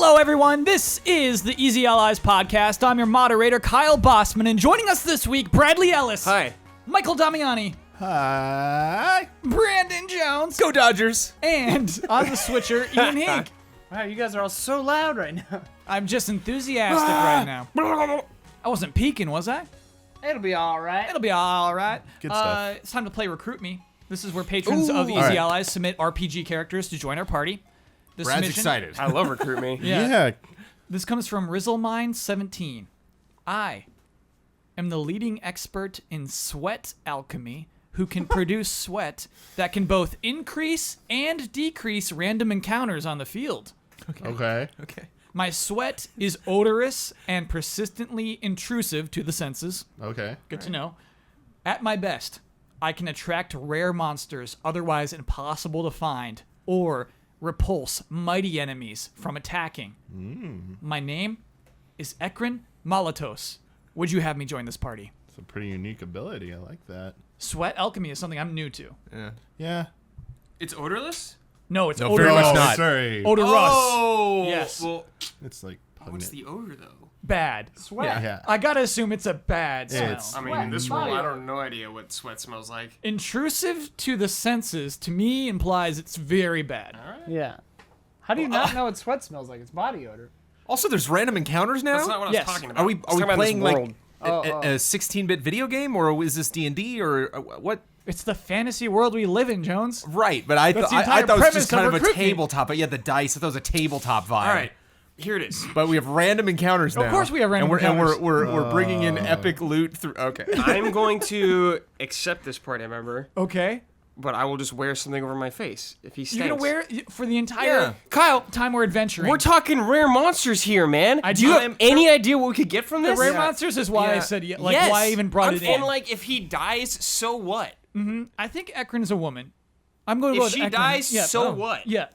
Hello, everyone. This is the Easy Allies podcast. I'm your moderator, Kyle Bossman, and joining us this week, Bradley Ellis. Hi. Michael Damiani. Hi. Brandon Jones. Go Dodgers. And on the switcher, Ian Hink. Wow, you guys are all so loud right now. I'm just enthusiastic right now. I wasn't peeking, was I? It'll be all right. It'll be all right. Good stuff. It's time to play Recruit Me. This is where patrons of Easy Alright. Allies submit RPG characters to join our party. This Brad's submission- excited. I love Recruit Me. Yeah. This comes from Rizzlemine17. I am the leading expert in sweat alchemy who can produce sweat that can both increase and decrease random encounters on the field. Okay. My sweat is odorous and persistently intrusive to the senses. Okay. Good to know. At my best, I can attract rare monsters otherwise impossible to find or repulse mighty enemies from attacking. My name is Ekrin Malatos. Would you have me join this party? It's a pretty unique ability. I like that. Sweat alchemy is something I'm new to. Yeah. It's odorless? No, it's No, odorous. very much not. Sorry. Odorous. Oh! Yes. Well, It's like what's pungent. the odor, though? Bad. Sweat. Yeah. I gotta assume it's a bad smell. It's- I mean, Sweat. in this Body world, I odor. don't no idea what sweat smells like. Intrusive to the senses, to me, implies it's very bad. All right. Yeah. How do you not know what sweat smells like? It's body odor. Also, there's random encounters now. That's not what I was Yes. talking about. Are we I was talking about playing this like world. a 16-bit video game, or is this D&D, or what? It's the fantasy world we live in, Jones. Right, but I That's thought the I entire thought it was premise just kind of of a Recruit Me. tabletop. But yeah, the dice. I thought it was a tabletop vibe. All right. Here it is. But we have random encounters now. Of course we have random and encounters. we're bringing in epic loot through. Okay. I'm going to accept this party member, Okay. but I will just wear something over my face if he stinks. You're gonna wear it for the Yeah. entire Kyle, time we're adventuring. we're talking rare monsters here, man. I do you do- have any idea what we could get from the this? rare monsters is why I said Yes. why I even brought it in. And like, if he dies, so what? I think Ekrin is a woman. I'm going to go If with she Ekrin. dies, Yeah. so what? Yeah.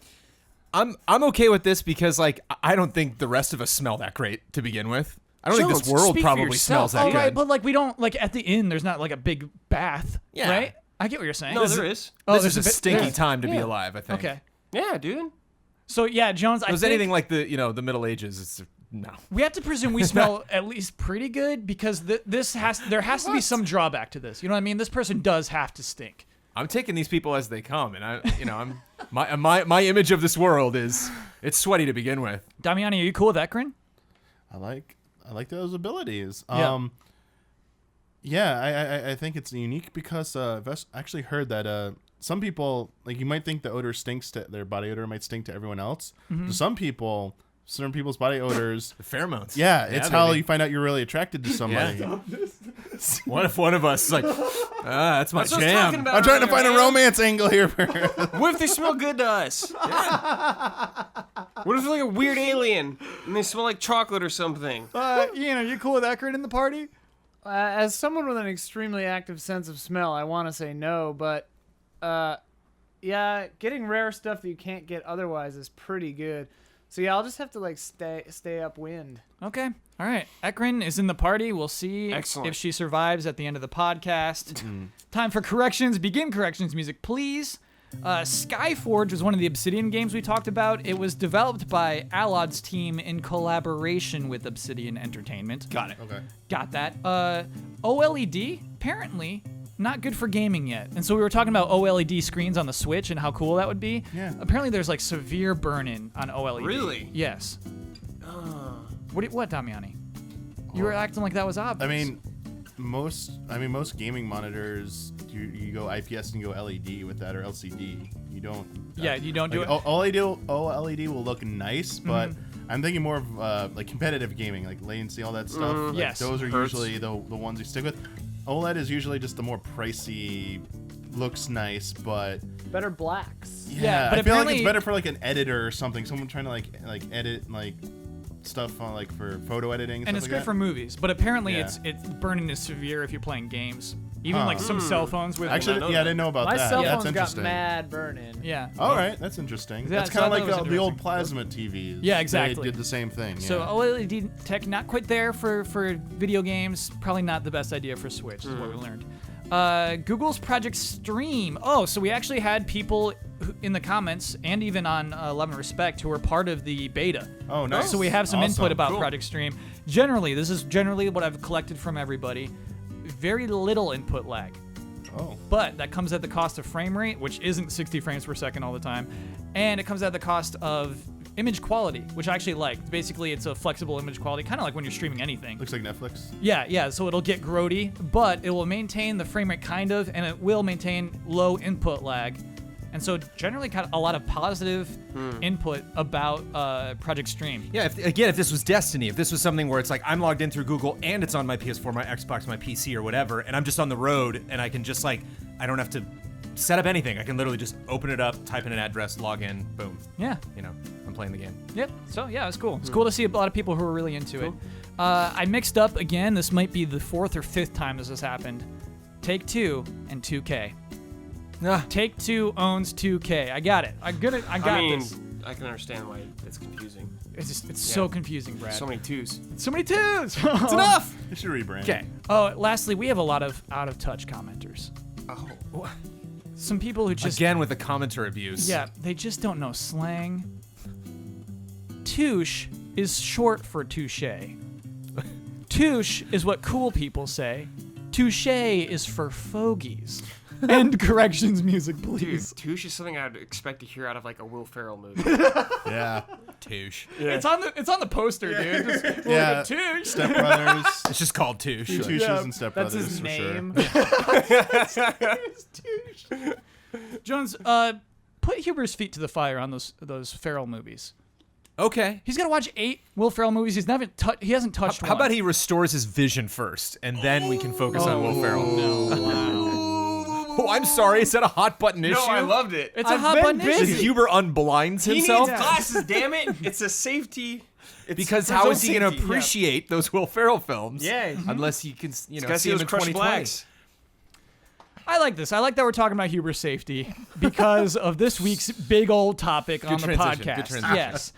I'm okay with this because like I don't think the rest of us smell that great to begin with. I don't think this Jones, world speak for probably yourself. smells that Oh, good. right, but like we don't like at the inn. There's not like a big bath. Yeah. Right. I get what you're saying. No, there is. Oh, this there's is a bit- stinky yeah. time to be Yeah. alive. I think. Okay. Yeah, dude. So yeah, Jones. If it was anything like the the Middle Ages, it's no. We have to presume we smell at least pretty good because there has to be some drawback to this. You know what I mean? This person does have to stink. I'm taking these people as they come, and I'm my image of this world is it's sweaty to begin with. Damiani, are you cool with Ekrin? I like those abilities. Yeah. I think it's unique because I've actually heard that some people, like, you might think the odor stinks to their body odor might stink to everyone else. To some people, certain people's body odors. The pheromones. Yeah, it's how baby. you find out you're really attracted to somebody. Yeah. What if one of us is like, that's my That's what I was jam. talking about I'm trying to earlier, fiend a man. romance angle here. What if they smell good to us? What if they're like a weird alien and they smell like chocolate or something? Ian, are you cool with Ekrin in the party? As someone with an extremely active sense of smell, I want to say no, but yeah, getting rare stuff that you can't get otherwise is pretty good. So yeah, I'll just have to like stay upwind. Okay. All right. Ekrin is in the party. We'll see Excellent. if she survives at the end of the podcast. Time for corrections. Begin corrections music, please. Skyforge was one of the Obsidian games we talked about. It was developed by Alod's team in collaboration with Obsidian Entertainment. Got it. Okay. Got that. OLED, apparently not good for gaming yet. And so we were talking about OLED screens on the Switch and how cool that would be. Yeah. Apparently there's like severe burn-in on OLED. Really? Yes. What, Damiani? You were acting like that was obvious. I mean, most gaming monitors, you go IPS and you go LED with that, or LCD. You don't. Yeah, you don't do like, it. OLED will look nice, but I'm thinking more of like competitive gaming, like latency, all that stuff. Like, Yes. those are Hurts. usually the ones you stick with. OLED is usually just the more pricey, looks nice, but Better blacks. Yeah, but I feel like apparently- it's better for like an editor or something. Someone trying to like edit like stuff on like for photo editing. And it's great for movies, but apparently Yeah. it's burning is severe if you're playing games. Even Huh. like some cell phones with Actually, know yeah, I that. didn't know about My that. cell That's phone's got interesting. mad burn-in. yeah. All right, that's interesting. Yeah, That's so I kind of thought like it was the old interesting. plasma TVs. Yeah, exactly. They did the same thing. So yeah. OLED tech not quite there for video games. Probably not the best idea for Switch. Is what we learned. Google's Project Stream. Oh, so we actually had people in the comments and even on Love and Respect who are part of the beta. Oh, nice. So we have some Awesome. input about Cool. Project Stream. Generally, this is generally what I've collected from everybody. Very little input lag. Oh. But that comes at the cost of frame rate, which isn't 60 frames per second all the time. And it comes at the cost of image quality, which I actually like. Basically, it's a flexible image quality, kind of like when you're streaming anything. Looks like Netflix. Yeah, so it'll get grody, but it will maintain the frame rate kind of, and it will maintain low input lag. And so generally got a lot of positive input about Project Stream. Yeah, if this was Destiny, if this was something where it's like I'm logged in through Google and it's on my PS4, my Xbox, my PC, or whatever, and I'm just on the road and I can just I don't have to set up anything. I can literally just open it up, type in an address, log in, boom. Yeah. I'm playing the game. Yep. So yeah, it's cool. It's cool to see a lot of people who are really into it. I mixed up again. This might be the 4th or 5th time this has happened. Take-Two and 2K. Take-Two owns 2K. I got it. I got this. I can understand why it's confusing. It's so confusing, Brad. So many twos. So many twos. It's enough! You should rebrand. Okay. Oh, lastly, we have a lot of out-of-touch commenters. Oh. Some people who just Again with the commenter abuse. yeah, they just don't know slang. Touche is short for touche. Touche is what cool people say. Touche is for fogies. End corrections music, Dude, please. touche is something I'd expect to hear out of like a Will Ferrell movie. Yeah. Touche. It's on the poster, dude. Just, Yeah. Touche. Step Brothers. It's just called Touche. Touches and Step That's Brothers his for name. sure. Jones, put Huber's feet to the fire on those Ferrell movies. Okay. He's got to watch 8 Will Ferrell movies. He hasn't touched How one. about he restores his vision first, and then we can focus on Will Ferrell? Oh, I'm sorry. Is that a hot button issue? No, I loved it. It's a I've hot been button busy. issue. Did Huber unblinds He himself? needs glasses, damn it. It's a safety. It's Because for how zone is he going to safety. appreciate those Will Ferrell films? Yeah. Unless he can, Gotta see see him those in crushed 2020. blacks. I like this. I like that we're talking about Huber's safety because of this week's big old topic on the transition, podcast. good transition. Yes.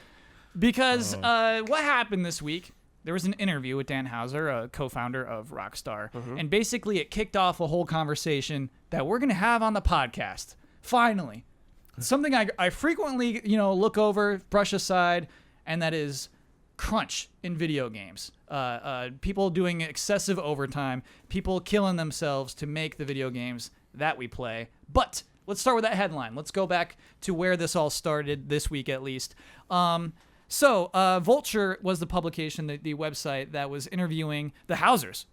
Because what happened this week, there was an interview with Dan Houser, a co-founder of Rockstar, and basically it kicked off a whole conversation that we're going to have on the podcast. Finally. Something I frequently, look over, brush aside, and that is crunch in video games. People doing excessive overtime, people killing themselves to make the video games that we play. But let's start with that headline. Let's go back to where this all started this week, at least. So Vulture was the publication, the website that was interviewing the Housers,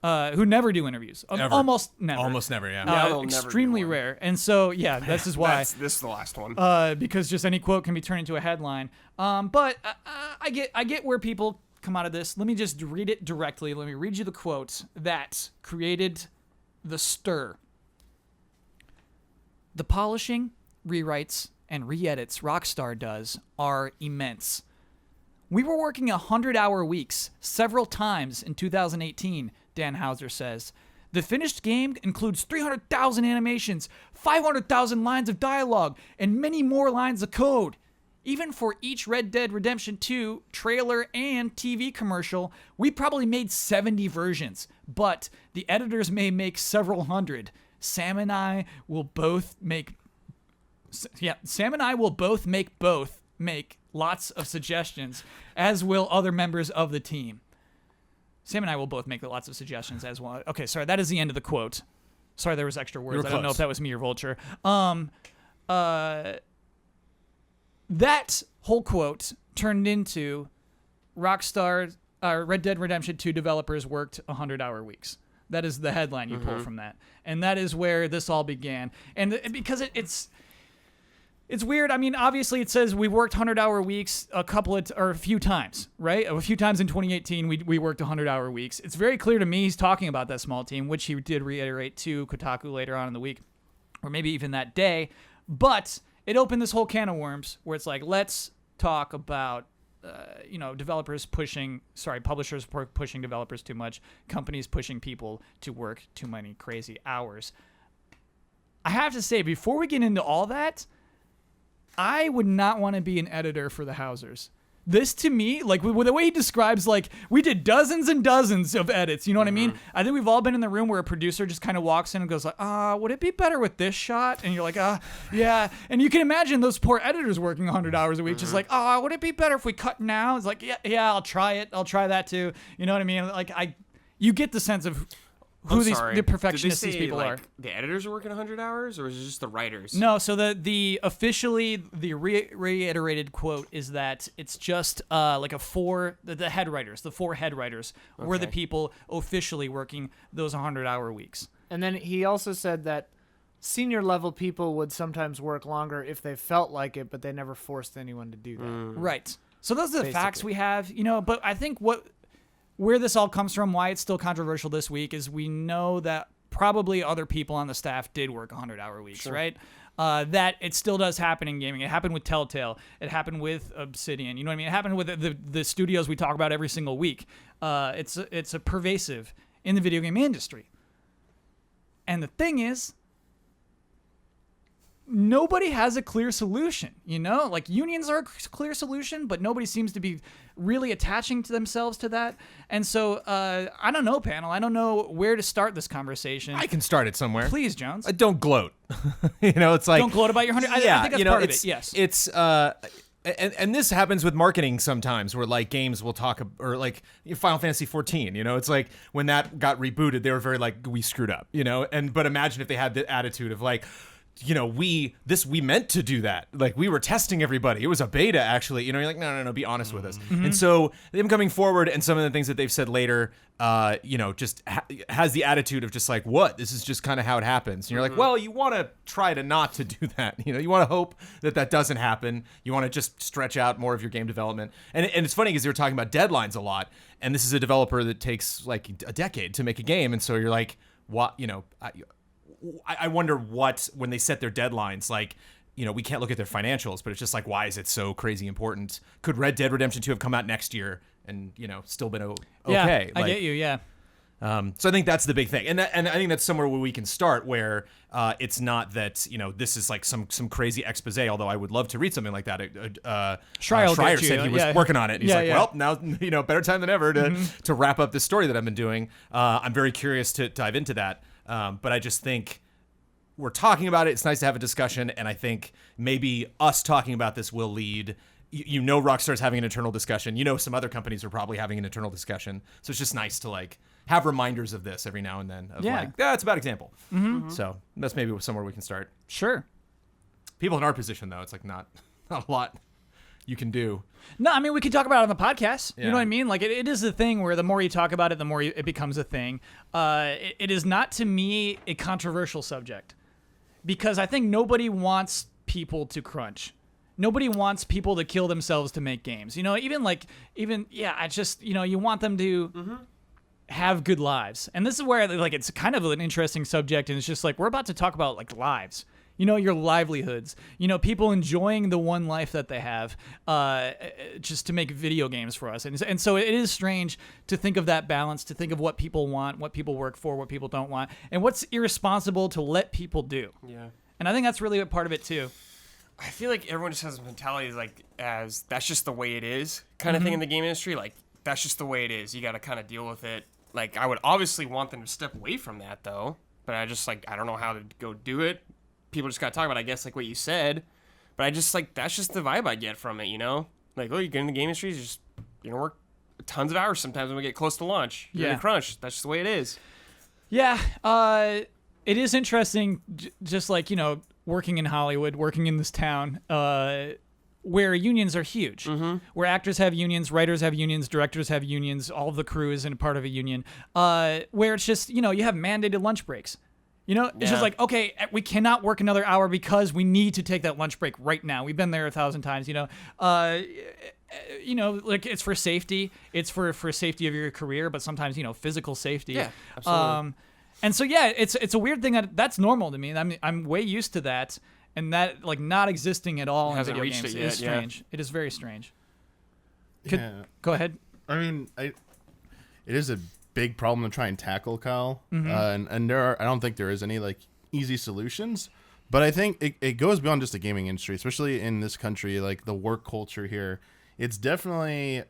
who never do interviews. Ever. Almost never. Almost never, yeah. Yeah, they'll never do extremely one. rare. And so, yeah, this is why. This is the last one. Because just any quote can be turned into a headline. But I get where people come out of this. Let me just read it directly. Let me read you the quote that created the stir. The polishing, rewrites, and re-edits Rockstar does are immense. We were working 100-hour weeks several times in 2018, Dan Houser says. The finished game includes 300,000 animations, 500,000 lines of dialogue, and many more lines of code. Even for each Red Dead Redemption 2 trailer and TV commercial, we probably made 70 versions, but the editors may make several hundred. Sam and I will both make lots of suggestions, as will other members of the team. Sam and I will both make lots of suggestions as well. Okay, sorry, that is the end of the quote. Sorry, there was extra words. I don't know if that was me or Vulture. That whole quote turned into Rockstar, Red Dead Redemption 2 developers worked 100-hour weeks. That is the headline you pull from that. And that is where this all began. And because it's weird. I mean, obviously it says we worked 100-hour weeks a few times, right? A few times in 2018 we worked 100-hour weeks. It's very clear to me he's talking about that small team, which he did reiterate to Kotaku later on in the week, or maybe even that day. But it opened this whole can of worms where it's like, let's talk about publishers pushing developers too much, companies pushing people to work too many crazy hours. I have to say, before we get into all that, I would not want to be an editor for the Housers, This to me, like with the way he describes, like we did dozens and dozens of edits. You know what I mean? I think we've all been in the room where a producer just kind of walks in and goes like, would it be better with this shot? And you're like, yeah. And you can imagine those poor editors working 100 hours a week, just like, would it be better if we cut now? It's like, yeah, I'll try it. I'll try that too. You know what I mean? Like you get the sense of who the perfectionists these people are. The editors are working 100 hours, or is it just the writers? No, so the officially the reiterated quote is that it's just like the head writers, the 4 head writers were the people officially working those 100-hour weeks. And then he also said that senior level people would sometimes work longer if they felt like it, but they never forced anyone to do that. Right. So those are the facts we have, but I think where this all comes from, why it's still controversial this week, is we know that probably other people on the staff did work 100-hour weeks, right? That it still does happen in gaming. It happened with Telltale. It happened with Obsidian. You know what I mean? It happened with the studios we talk about every single week. It's a pervasive in the video game industry. And the thing is, nobody has a clear solution, Like unions are a clear solution, but nobody seems to be really attaching to themselves to that. And so I don't know, panel. I don't know where to start this conversation. I can start it somewhere. Please, Jones. Don't gloat. It's like don't gloat about your 100. I think that's part of it. Yes. It's and this happens with marketing sometimes, where like games will talk, or like Final Fantasy 14. It's like when that got rebooted, they were very like, we screwed up. But imagine if they had the attitude of like, we meant to do that. Like, we were testing everybody. It was a beta, actually. You're like, no, be honest with us. And so them coming forward and some of the things that they've said later, just has the attitude of just like, what? This is just kind of how it happens. And you're like, well, you want to try to not to do that. You want to hope that doesn't happen. You want to just stretch out more of your game development. And it's funny because they were talking about deadlines a lot. And this is a developer that takes like a decade to make a game. And so you're like, what, I wonder when they set their deadlines, like, we can't look at their financials, but it's just like, why is it so crazy important? Could Red Dead Redemption 2 have come out next year and, still been okay? Yeah, I get you, yeah. So I think that's the big thing. And I think that's somewhere where we can start, where it's not that, this is like some crazy expose, although I would love to read something like that. Schreier said he was working on it. And he's well, now, better time than ever to wrap up this story that I've been doing. I'm very curious to dive into that. But I just think we're talking about it. It's nice to have a discussion, and I think maybe us talking about this will lead. Rockstar's having an internal discussion. Some other companies are probably having an internal discussion. So it's just nice to like have reminders of this every now and then. It's a bad example. So that's maybe somewhere we can start. Sure. People in our position, though, it's like not a lot you can do. No, I mean, we could talk about it on the podcast. Yeah. You know what I mean? Like, it is a thing where the more you talk about it, the more it becomes a thing. It is not, to me, a controversial subject. Because I think nobody wants people to crunch. Nobody wants people to kill themselves to make games. I just, you want them to have good lives. And this is where, like, it's kind of an interesting subject, and it's just like, we're about to talk about, like, lives. Your livelihoods, people enjoying the one life that they have just to make video games for us. And so it is strange to think of that balance, to think of what people want, what people work for, what people don't want, and what's irresponsible to let people do. Yeah. And I think that's really a part of it, too. I feel like everyone just has a mentality as that's just the way it is kind of thing in the game industry. Like, that's just the way it is. You got to kind of deal with it. Like, I would obviously want them to step away from that, though. But I just, I don't know how to go do it. People just got to talk about, I guess, like what you said. But I just, that's just the vibe I get from it, Like, you get in the game industry, you just, work tons of hours sometimes when we get close to launch. You're in a crunch. That's just the way it is. Yeah. It is interesting, just like, working in Hollywood, working in this town, where unions are huge. Where actors have unions, writers have unions, directors have unions, all of the crew is in a part of a union. Where it's just, you have mandated lunch breaks. It's just like, okay, we cannot work another hour because we need to take that lunch break right now. We've been there 1,000 times, like it's for safety. It's for safety of your career, but sometimes, physical safety. Yeah, absolutely. And so, yeah, it's a weird thing that's normal to me. I mean, I'm way used to that, and that, like, not existing at all in video games is strange. It is very strange. Go ahead. I mean, it is a big problem to try and tackle, Kyle. And I don't think there is any like easy solutions, but I think it goes beyond just the gaming industry, especially in this country. Like, the work culture here it's definitely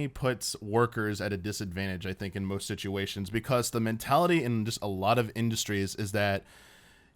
puts workers at a disadvantage, I think, in most situations, because the mentality in just a lot of industries is that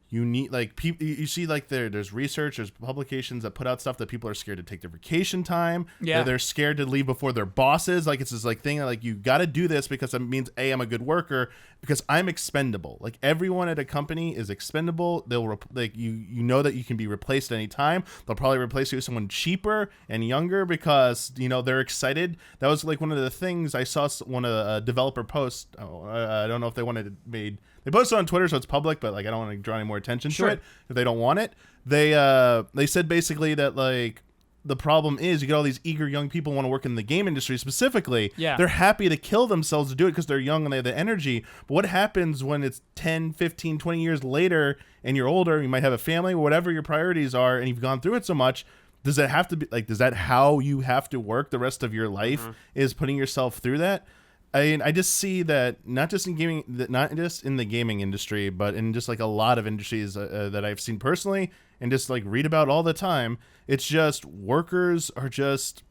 you need, like, people, you see, like, there's research, there's publications that put out stuff that people are scared to take their vacation time. Yeah. They're scared to leave before their bosses. Like, it's this, like, thing that, like, you got to do this because it means, A, I'm a good worker, because I'm expendable. Like, everyone at a company is expendable. They'll, like, you know that you can be replaced at any time. They'll probably replace you with someone cheaper and younger because, you know, they're excited. That was, like, one of the things I saw one of the developer post. I don't know if they wanted it made. They posted on Twitter, so it's public, but, like, I don't want to draw any more attention to it if they don't want it. They said basically that, like, the problem is you get all these eager young people who want to work in the game industry specifically. Yeah. They're happy to kill themselves to do it because they're young and they have the energy. But what happens when it's 10, 15, 20 years later and you're older, you might have a family, whatever your priorities are, and you've gone through it so much? Does that have to be, like, is that how you have to work the rest of your life, is putting yourself through that? I mean, I just see that not just in gaming, not just in the gaming industry, but in just, like, a lot of industries that I've seen personally and just, like, read about all the time. It's just workers are just,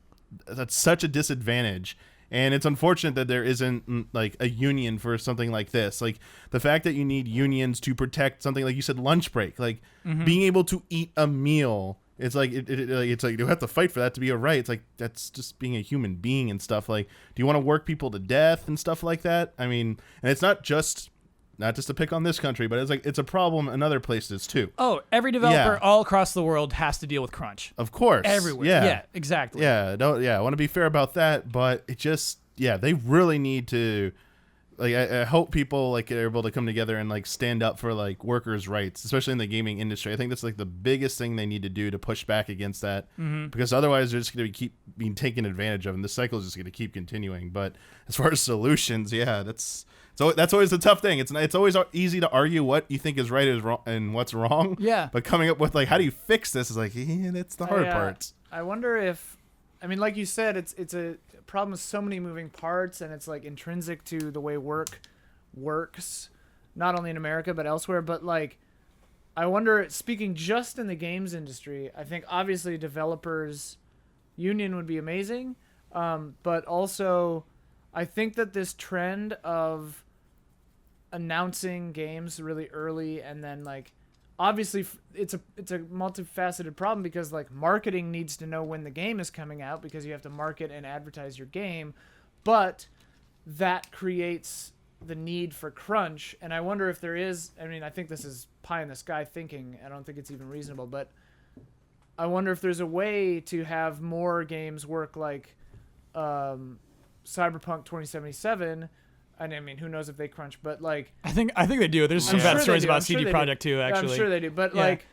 that's such a disadvantage. And it's unfortunate that there isn't, like, a union for something like this. Like, the fact that you need unions to protect something, like you said, lunch break, like being able to eat a meal. It's like it's like you have to fight for that to be a right. It's like, that's just being a human being and stuff. Like, do you want to work people to death and stuff like that? I mean, and it's not just to pick on this country, but it's like it's a problem in other places too. Oh, every developer all across the world has to deal with crunch. Of course, Everywhere. Yeah, Exactly. Yeah, I want to be fair about that, but it just they really need to. Like, I hope people, like, are able to come together and, like, stand up for, like, workers' rights, especially in the gaming industry. I think that's, like, the biggest thing they need to do to push back against that, because otherwise they're just going to keep being taken advantage of, and the cycle is just going to keep continuing. But as far as solutions, that's always the tough thing. It's always easy to argue what you think is right is wrong and what's wrong. Yeah. But coming up with, like, how do you fix this is like, that's the hard part. I wonder if, I mean, like you said, it's a problem with so many moving parts, and it's, like, intrinsic to the way work works, not only in America but elsewhere. But, like, I wonder, speaking just in the games industry, I think obviously developers union would be amazing, but also I think that this trend of announcing games really early, and then, like, obviously it's a multifaceted problem, because, like, marketing needs to know when the game is coming out, because you have to market and advertise your game, but that creates the need for crunch. And I wonder if there is, I mean, I think this is pie in the sky thinking, I don't think it's even reasonable, but I wonder if there's a way to have more games work like Cyberpunk 2077. And I mean, who knows if they crunch, but, like, I think they do. There's some bad stories about CD Projekt too, actually. I'm sure they do. But like,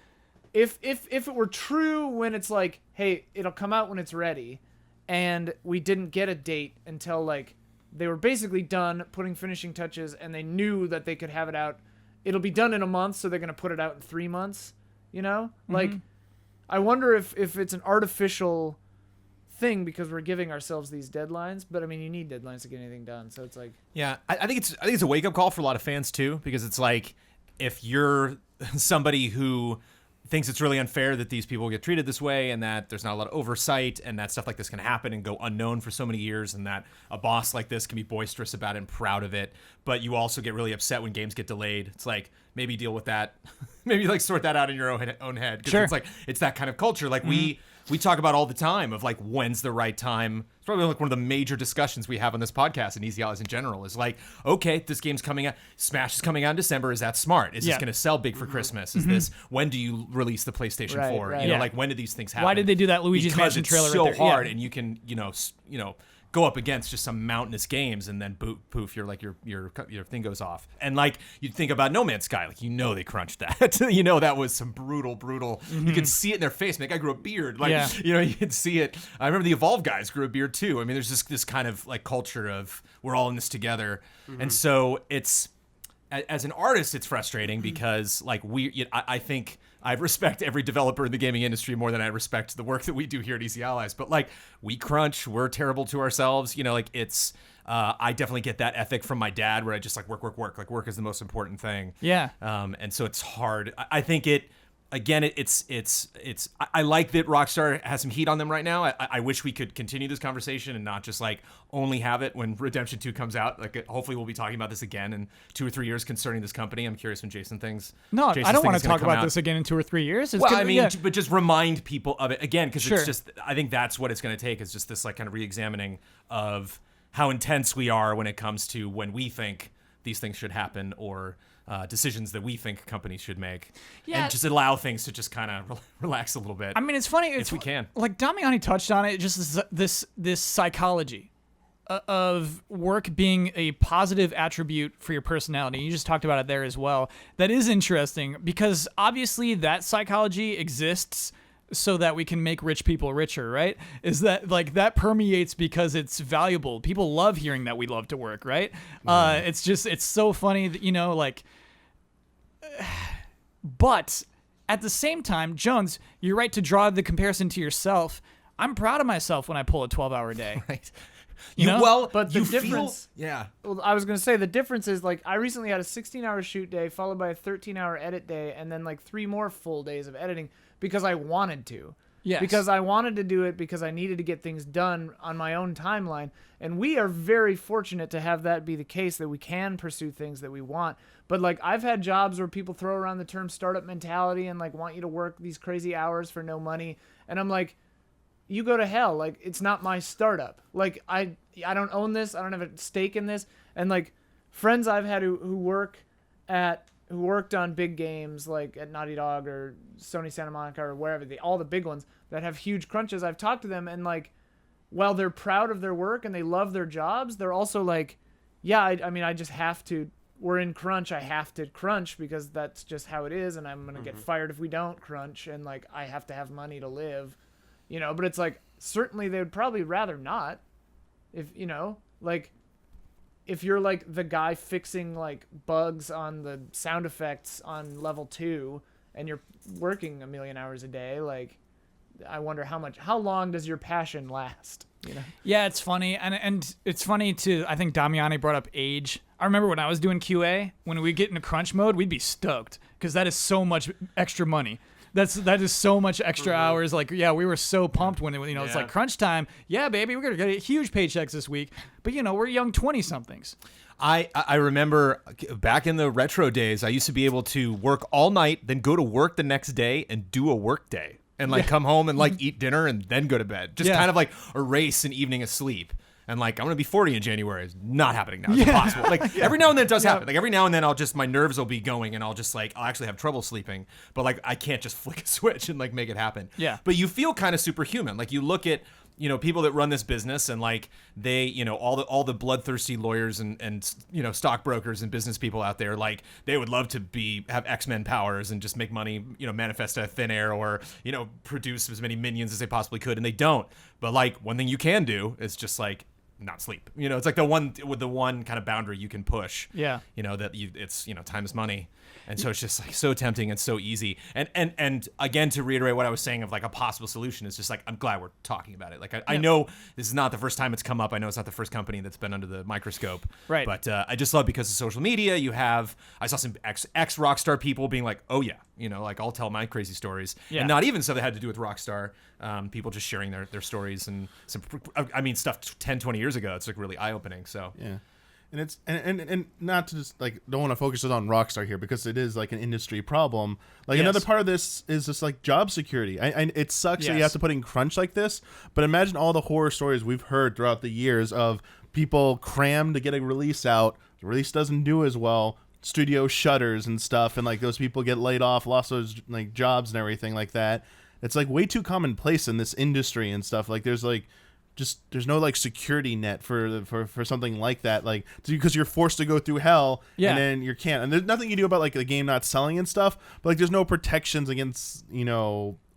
if it were true when it's like, hey, it'll come out when it's ready, and we didn't get a date until, like, they were basically done putting finishing touches, and they knew that they could have it out. It'll be done in a month, so they're gonna put it out in 3 months. You know, like, I wonder if it's an artificial thing because we're giving ourselves these deadlines. But I mean, you need deadlines to get anything done, so it's like, I think it's a wake up call for a lot of fans too, because it's like, if you're somebody who thinks it's really unfair that these people get treated this way, and that there's not a lot of oversight, and that stuff like this can happen and go unknown for so many years, and that a boss like this can be boisterous about it and proud of it, but you also get really upset when games get delayed. It's like, maybe deal with that. Maybe, like, sort that out in your own head. Because it's like, it's that kind of culture. Like, we talk about all the time of, like, when's the right time. It's probably, like, one of the major discussions we have on this podcast and Easy Allies in general is, like, okay, this game's coming out. Smash is coming out in December. Is that smart? Is this going to sell big for Christmas? Is this, when do you release the PlayStation 4? Right. You know, like, when do these things happen? Why did they do that Luigi's Mansion trailer Because right it's there? so hard, and you can, you know, go up against just some mountainous games, and then poof, you're like, your thing goes off. And, like, you think about No Man's Sky, like, you know, they crunched that. You know, that was some brutal. You can see it in their face. That guy grew a beard. Like, you know, you can see it. I remember the Evolve guys grew a beard too. I mean, there's this kind of, like, culture of we're all in this together. And so it's, as an artist, it's frustrating because, like, I think I respect every developer in the gaming industry more than I respect the work that we do here at Easy Allies. But, like, we crunch, we're terrible to ourselves. You know, like, it's, I definitely get that ethic from my dad where I just, like, work. Like, work is the most important thing. Yeah. And so it's hard. I think again, I like that Rockstar has some heat on them right now. I wish we could continue this conversation and not just like only have it when Redemption 2 comes out. Like, hopefully we'll be talking about this again in 2 or 3 years concerning this company. I'm curious when Jason thinks. No, Jason's I don't thing want is to gonna talk come about out. this again in 2 or 3 years. Well, I mean, but just remind people of it again, because Sure. it's just, I think that's what it's going to take, is just this like kind of re-examining of how intense we are when it comes to when we think these things should happen, or decisions that we think companies should make, Yeah. and just allow things to just kind of relax a little bit. I mean, it's funny. It's, if we can. Like Damiani touched on it, just this psychology of work being a positive attribute for your personality. You just talked about it there as well. That is interesting, because obviously that psychology exists so that we can make rich people richer, right? Is that like that permeates because it's valuable. People love hearing that we love to work, right? It's so funny that, like, but at the same time, Jones, you're right to draw the comparison to yourself. I'm proud of myself when I pull a 12-hour day. Right. You know? Well, But the you difference- feel, yeah. Well, I was going to say the difference is, like, I recently had a 16-hour shoot day followed by a 13-hour edit day and then like 3 more full days of editing because I wanted to. Yes. Because I wanted to do it because I needed to get things done on my own timeline. And we are very fortunate to have that be the case, that we can pursue things that we want. But like, I've had jobs where people throw around the term startup mentality and like want you to work these crazy hours for no money. And I'm like, you go to hell. Like, it's not my startup. Like, I don't own this. I don't have a stake in this. And like, friends I've had who worked on big games like at Naughty Dog or Sony Santa Monica or wherever, all the big ones that have huge crunches, I've talked to them, and like, while they're proud of their work and they love their jobs, they're also like, yeah, I mean, I just have to, we're in crunch, I have to crunch because that's just how it is, and I'm going to get fired if we don't crunch, and like, I have to have money to live, but it's like, certainly they would probably rather not, if, like, if you're like the guy fixing like bugs on the sound effects on level 2 and you're working 1 million hours a day, like, I wonder how long does your passion last? Yeah, it's funny, and it's funny too. I think Damiani brought up age. I remember when I was doing QA, when we get into crunch mode, we'd be stoked because that is so much extra money. That is so much extra hours. Like, yeah, we were so pumped when it's like crunch time. Yeah, baby, we're gonna get huge paychecks this week. But we're young 20-somethings. I remember back in the retro days, I used to be able to work all night, then go to work the next day and do a work day. And like come home and like eat dinner and then go to bed. Just kind of like erase an evening of sleep. And like, I'm going to be 40 in January. It's not happening now. It's impossible. Like every now and then it does happen. Like every now and then my nerves will be going and I'll actually have trouble sleeping. But like, I can't just flick a switch and like make it happen. Yeah. But you feel kind of superhuman. Like you look at, people that run this business and like they, all the bloodthirsty lawyers and stockbrokers and business people out there, like they would love to have X-Men powers and just make money, manifest out of thin air, or, produce as many minions as they possibly could. And they don't. But like one thing you can do is just like not sleep. It's like the one kind of boundary you can push. Yeah. It's time is money. And so it's just like so tempting and so easy. And again, to reiterate what I was saying of like a possible solution is just like, I'm glad we're talking about it. Like I know this is not the first time it's come up. I know it's not the first company that's been under the microscope. Right. But I just love, because of social media, I saw some ex Rockstar people being like, oh yeah, like I'll tell my crazy stories. Yeah. And not even stuff that had to do with Rockstar. People just sharing their stories and stuff 10, 20 years ago. It's like really eye opening. So Yeah. And it's and not to just like, don't want to focus it on Rockstar here because it is like an industry problem. Like Yes. another part of this is just like job security. It sucks that you Yes. have to put in crunch like this, but imagine all the horror stories we've heard throughout the years of people cram to get a release out. The release doesn't do as well. Studio shutters and stuff, and like those people get laid off, lost those like jobs and everything like that. It's like way too commonplace in this industry and stuff. Like there's like there's no like security net for something like that, like because you're forced to go through hell. Yeah. And then you can't, and there's nothing you do about like the game not selling and stuff, but like there's no protections against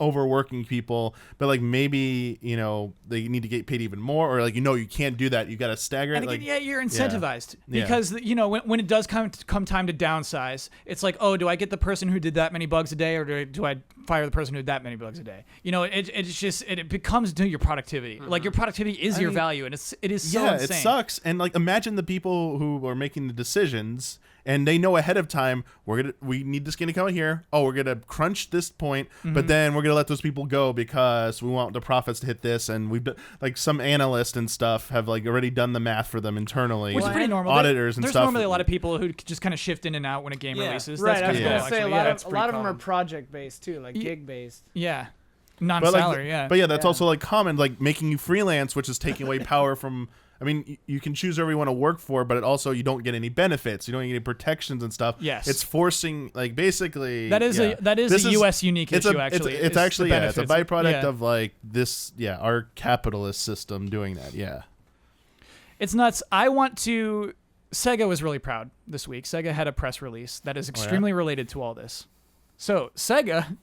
overworking people, but like maybe they need to get paid even more, or like you can't do that, you got to stagger it. And again, you're incentivized Yeah. because when it does come time to downsize, it's like, oh, do I get the person who did that many bugs a day, or do I fire the person who did that many bugs a day? It becomes to your productivity. Like your productivity is your value, and it is so insane. It sucks. And like imagine the people who are making the decisions and they know ahead of time we need this game to come out here. Oh, we're gonna crunch this point, but then we're gonna let those people go because we want the profits to hit this. And we've been, like, some analysts and stuff have like already done the math for them internally, Which is pretty normal. auditors and There's stuff. normally a lot of people who just kind of shift in and out when a game Yeah. releases. Right, That's I was kinda gonna cool, say actually. a lot Yeah. of them are project based too, like Ye- gig based. Yeah. But Non-salary, like, yeah. But yeah, that's Yeah. also like common, like making you freelance, which is taking away power from. I mean, you can choose whoever you want to work for, but it also you don't get any benefits, you don't get any protections and stuff. Yes. It's forcing, like, basically. That is yeah. a This U.S. unique issue, actually. It's is actually the it's a benefits. byproduct Yeah. of like this. Yeah, our capitalist system doing that. Yeah. It's nuts. Sega was really proud this week. Sega had a press release that is extremely related to all this. So Sega,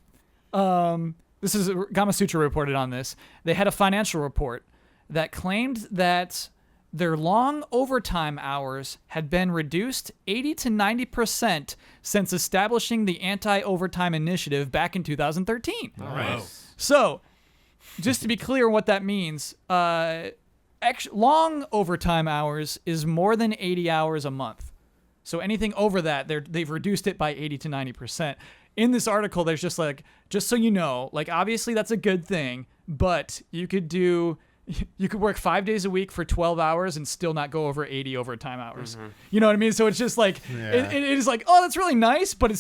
this is Gamasutra reported on this. They had a financial report that claimed that their long overtime hours had been reduced 80 to 90% since establishing the anti-overtime initiative back in 2013. All right. So, just to be clear what that means, long overtime hours is more than 80 hours a month. So anything over that, they've reduced it by 80 to 90%. In this article, there's just so you know, like, obviously that's a good thing, but you could work 5 days a week for 12 hours and still not go over 80 overtime hours. You know what I mean? So it's just like, it is like, oh, that's really nice, but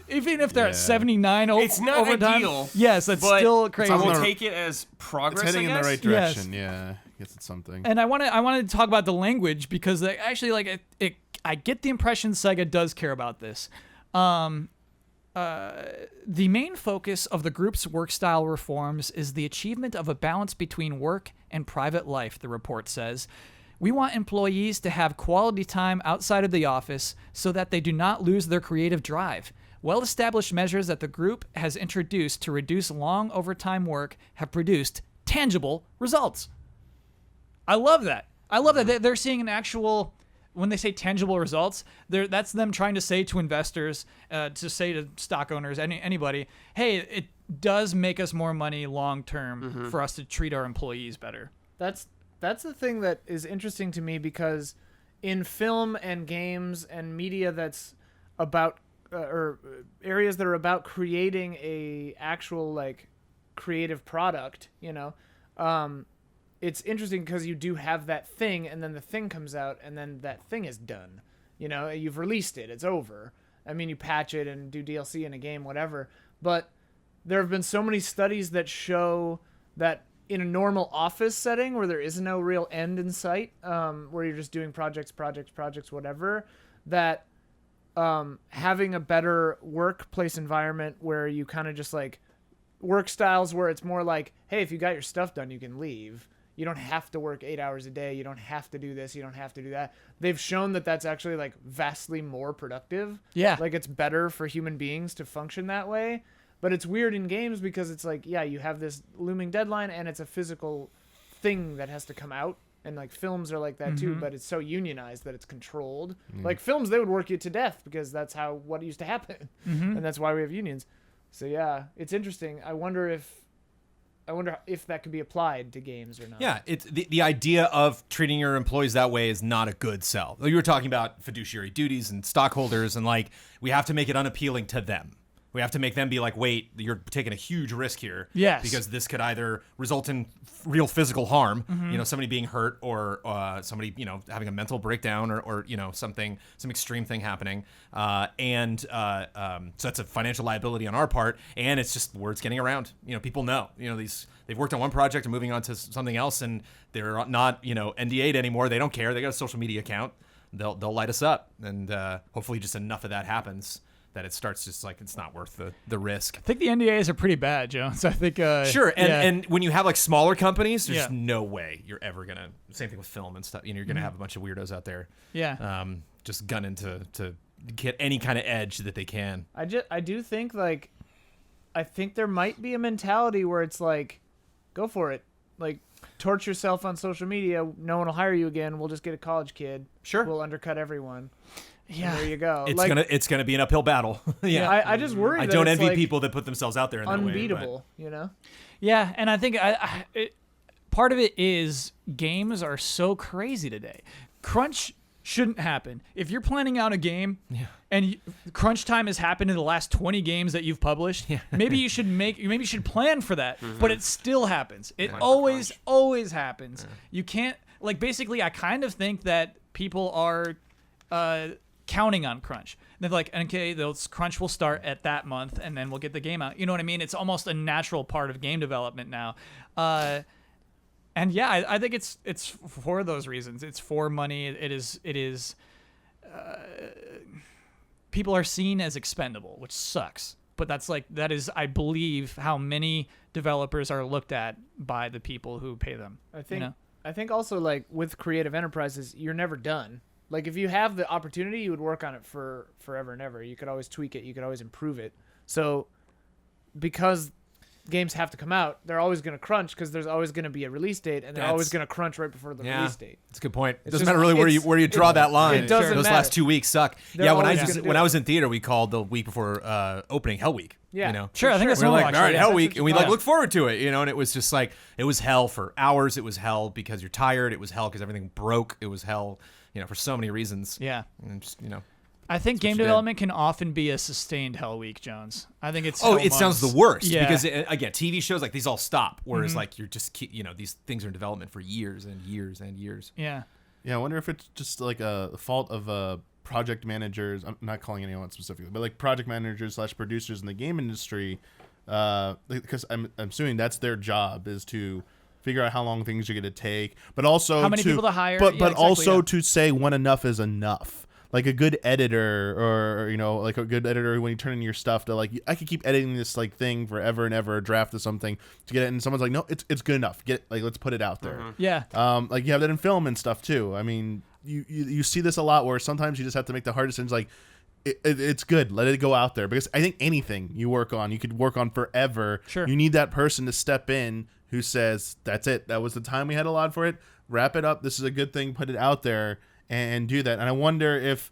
even if they're at 79 It's not overtime, ideal, yes, that's but still crazy. I will on the- take it as progress. It's heading I in the guess. right direction. Yeah. I guess it's something. And I wanted to talk about the language because actually, like, I get the impression Sega does care about this. The main focus of the group's work style reforms is the achievement of a balance between work and private life, the report says. We want employees to have quality time outside of the office so that they do not lose their creative drive. Well-established measures that the group has introduced to reduce long overtime work have produced tangible results. I love that. They're seeing an actual, when they say tangible results, that's them trying to say to investors, to say to stock owners, anybody, hey, it does make us more money long term for us to treat our employees better. That's the thing that is interesting to me, because in film and games and media that's about or areas that are about creating a actual, like, creative product, you know, it's interesting because you do have that thing, and then the thing comes out, and then that thing is done. You know, you've released it, it's over. I mean, you patch it and do DLC in a game, whatever. But there have been so many studies that show that in a normal office setting where there is no real end in sight, where you're just doing projects, whatever, that having a better workplace environment where you kind of just, like, work styles where it's more like, hey, if you got your stuff done, you can leave. You don't have to work 8 hours a day. You don't have to do this. You don't have to do that. They've shown that that's actually, like, vastly more productive. Yeah. Like, it's better for human beings to function that way. But it's weird in games because it's like, yeah, you have this looming deadline and it's a physical thing that has to come out. And, like, films are like that too, but it's so unionized that it's controlled. Like, films, they would work you to death because that's what used to happen. And that's why we have unions. So, yeah, it's interesting. I wonder if that could be applied to games or not. Yeah, it's the idea of treating your employees that way is not a good sell. You were talking about fiduciary duties and stockholders, and, like, we have to make it unappealing to them. We have to make them be like, wait, you're taking a huge risk here. Yes. Because this could either result in real physical harm, you know, somebody being hurt, or somebody, you know, having a mental breakdown, or you know, some extreme thing happening. So that's a financial liability on our part, and it's just word's getting around. You know, people know. You know, they've worked on one project and moving on to something else, and they're not, you know, NDA'd anymore. They don't care. They got a social media account. They'll light us up, and hopefully just enough of that happens that it starts just like it's not worth the risk. I think the NDAs are pretty bad, Jones. I think sure, and yeah. and when you have, like, smaller companies, there's Yeah. no way you're ever gonna. Same thing with film and stuff. You know, you're gonna have a bunch of weirdos out there. Yeah. Just gunning to get any kind of edge that they can. I do think, like, I think there might be a mentality where it's like, go for it. Like, torch yourself on social media. No one will hire you again. We'll just get a college kid. Sure. We'll undercut everyone. Yeah. And there you go. It's gonna be an uphill battle. Yeah. I just worry I that don't it's, envy like, people that put themselves out there in that unbeatable, you know? Yeah, and I think part of it is games are so crazy today. Crunch shouldn't happen. If you're planning out a game and crunch time has happened in the last 20 games that you've published, maybe you should plan for that. But it still happens. It always happens. You can't, like, basically I kind of think that people are counting on crunch. They're like, okay, those crunch will start at that month and then we'll get the game out. You know what I mean? It's almost a natural part of game development now. And yeah, I think it's for those reasons. It's for money. It is. People are seen as expendable, which sucks. But that is, I believe, how many developers are looked at by the people who pay them. I think also, like, with creative enterprises, you're never done. Like, if you have the opportunity, you would work on it for forever and ever. You could always tweak it. You could always improve it. So because games have to come out, they're always going to crunch because there's always going to be a release date, and they're always going to crunch right before the release date. That's a good point. It It's doesn't just- matter really where you draw that line. It doesn't Those matter. last 2 weeks suck. They're When always gonna do I it. was in theater, we called the week before opening Hell Week. Yeah. You know? Sure, I think that's We were normal, like, all right, actually. Hell That's Week, what and we you like call it. look forward to it, you know. And it was just like, it was hell for hours. It was hell because you're tired. It was hell because everything broke. It was hell, you know, for so many reasons. Yeah. And just, you know. I think game you did. development can often be a sustained hell week, Jones. I think it's Oh, hell it sounds the months. worst Yeah. because again, TV shows like these all stop, whereas like you're just you know, these things are in development for years and years and years. Yeah. Yeah, I wonder if it's just like a fault of project managers. I'm not calling anyone specifically, but like project managers / producers in the game industry, because I'm assuming that's their job, is to figure out how long things are going to take, but also How many people to hire. but Yeah, but exactly, also yeah. to say when enough is enough. Like a good editor, or you know, like a good editor when you turn in your stuff to, like, I could keep editing this like thing forever and ever, a draft of something to get it, and someone's like, no, it's good enough. Let's put it out there. Yeah. Like you have that in film and stuff too. I mean, you see this a lot where sometimes you just have to make the hard decisions. Like it's good, let it go out there, because I think anything you work on, you could work on forever. Sure. You need that person to step in who says, that's it. That was the time we had allotted for it. Wrap it up. This is a good thing. Put it out there and do that. And I wonder if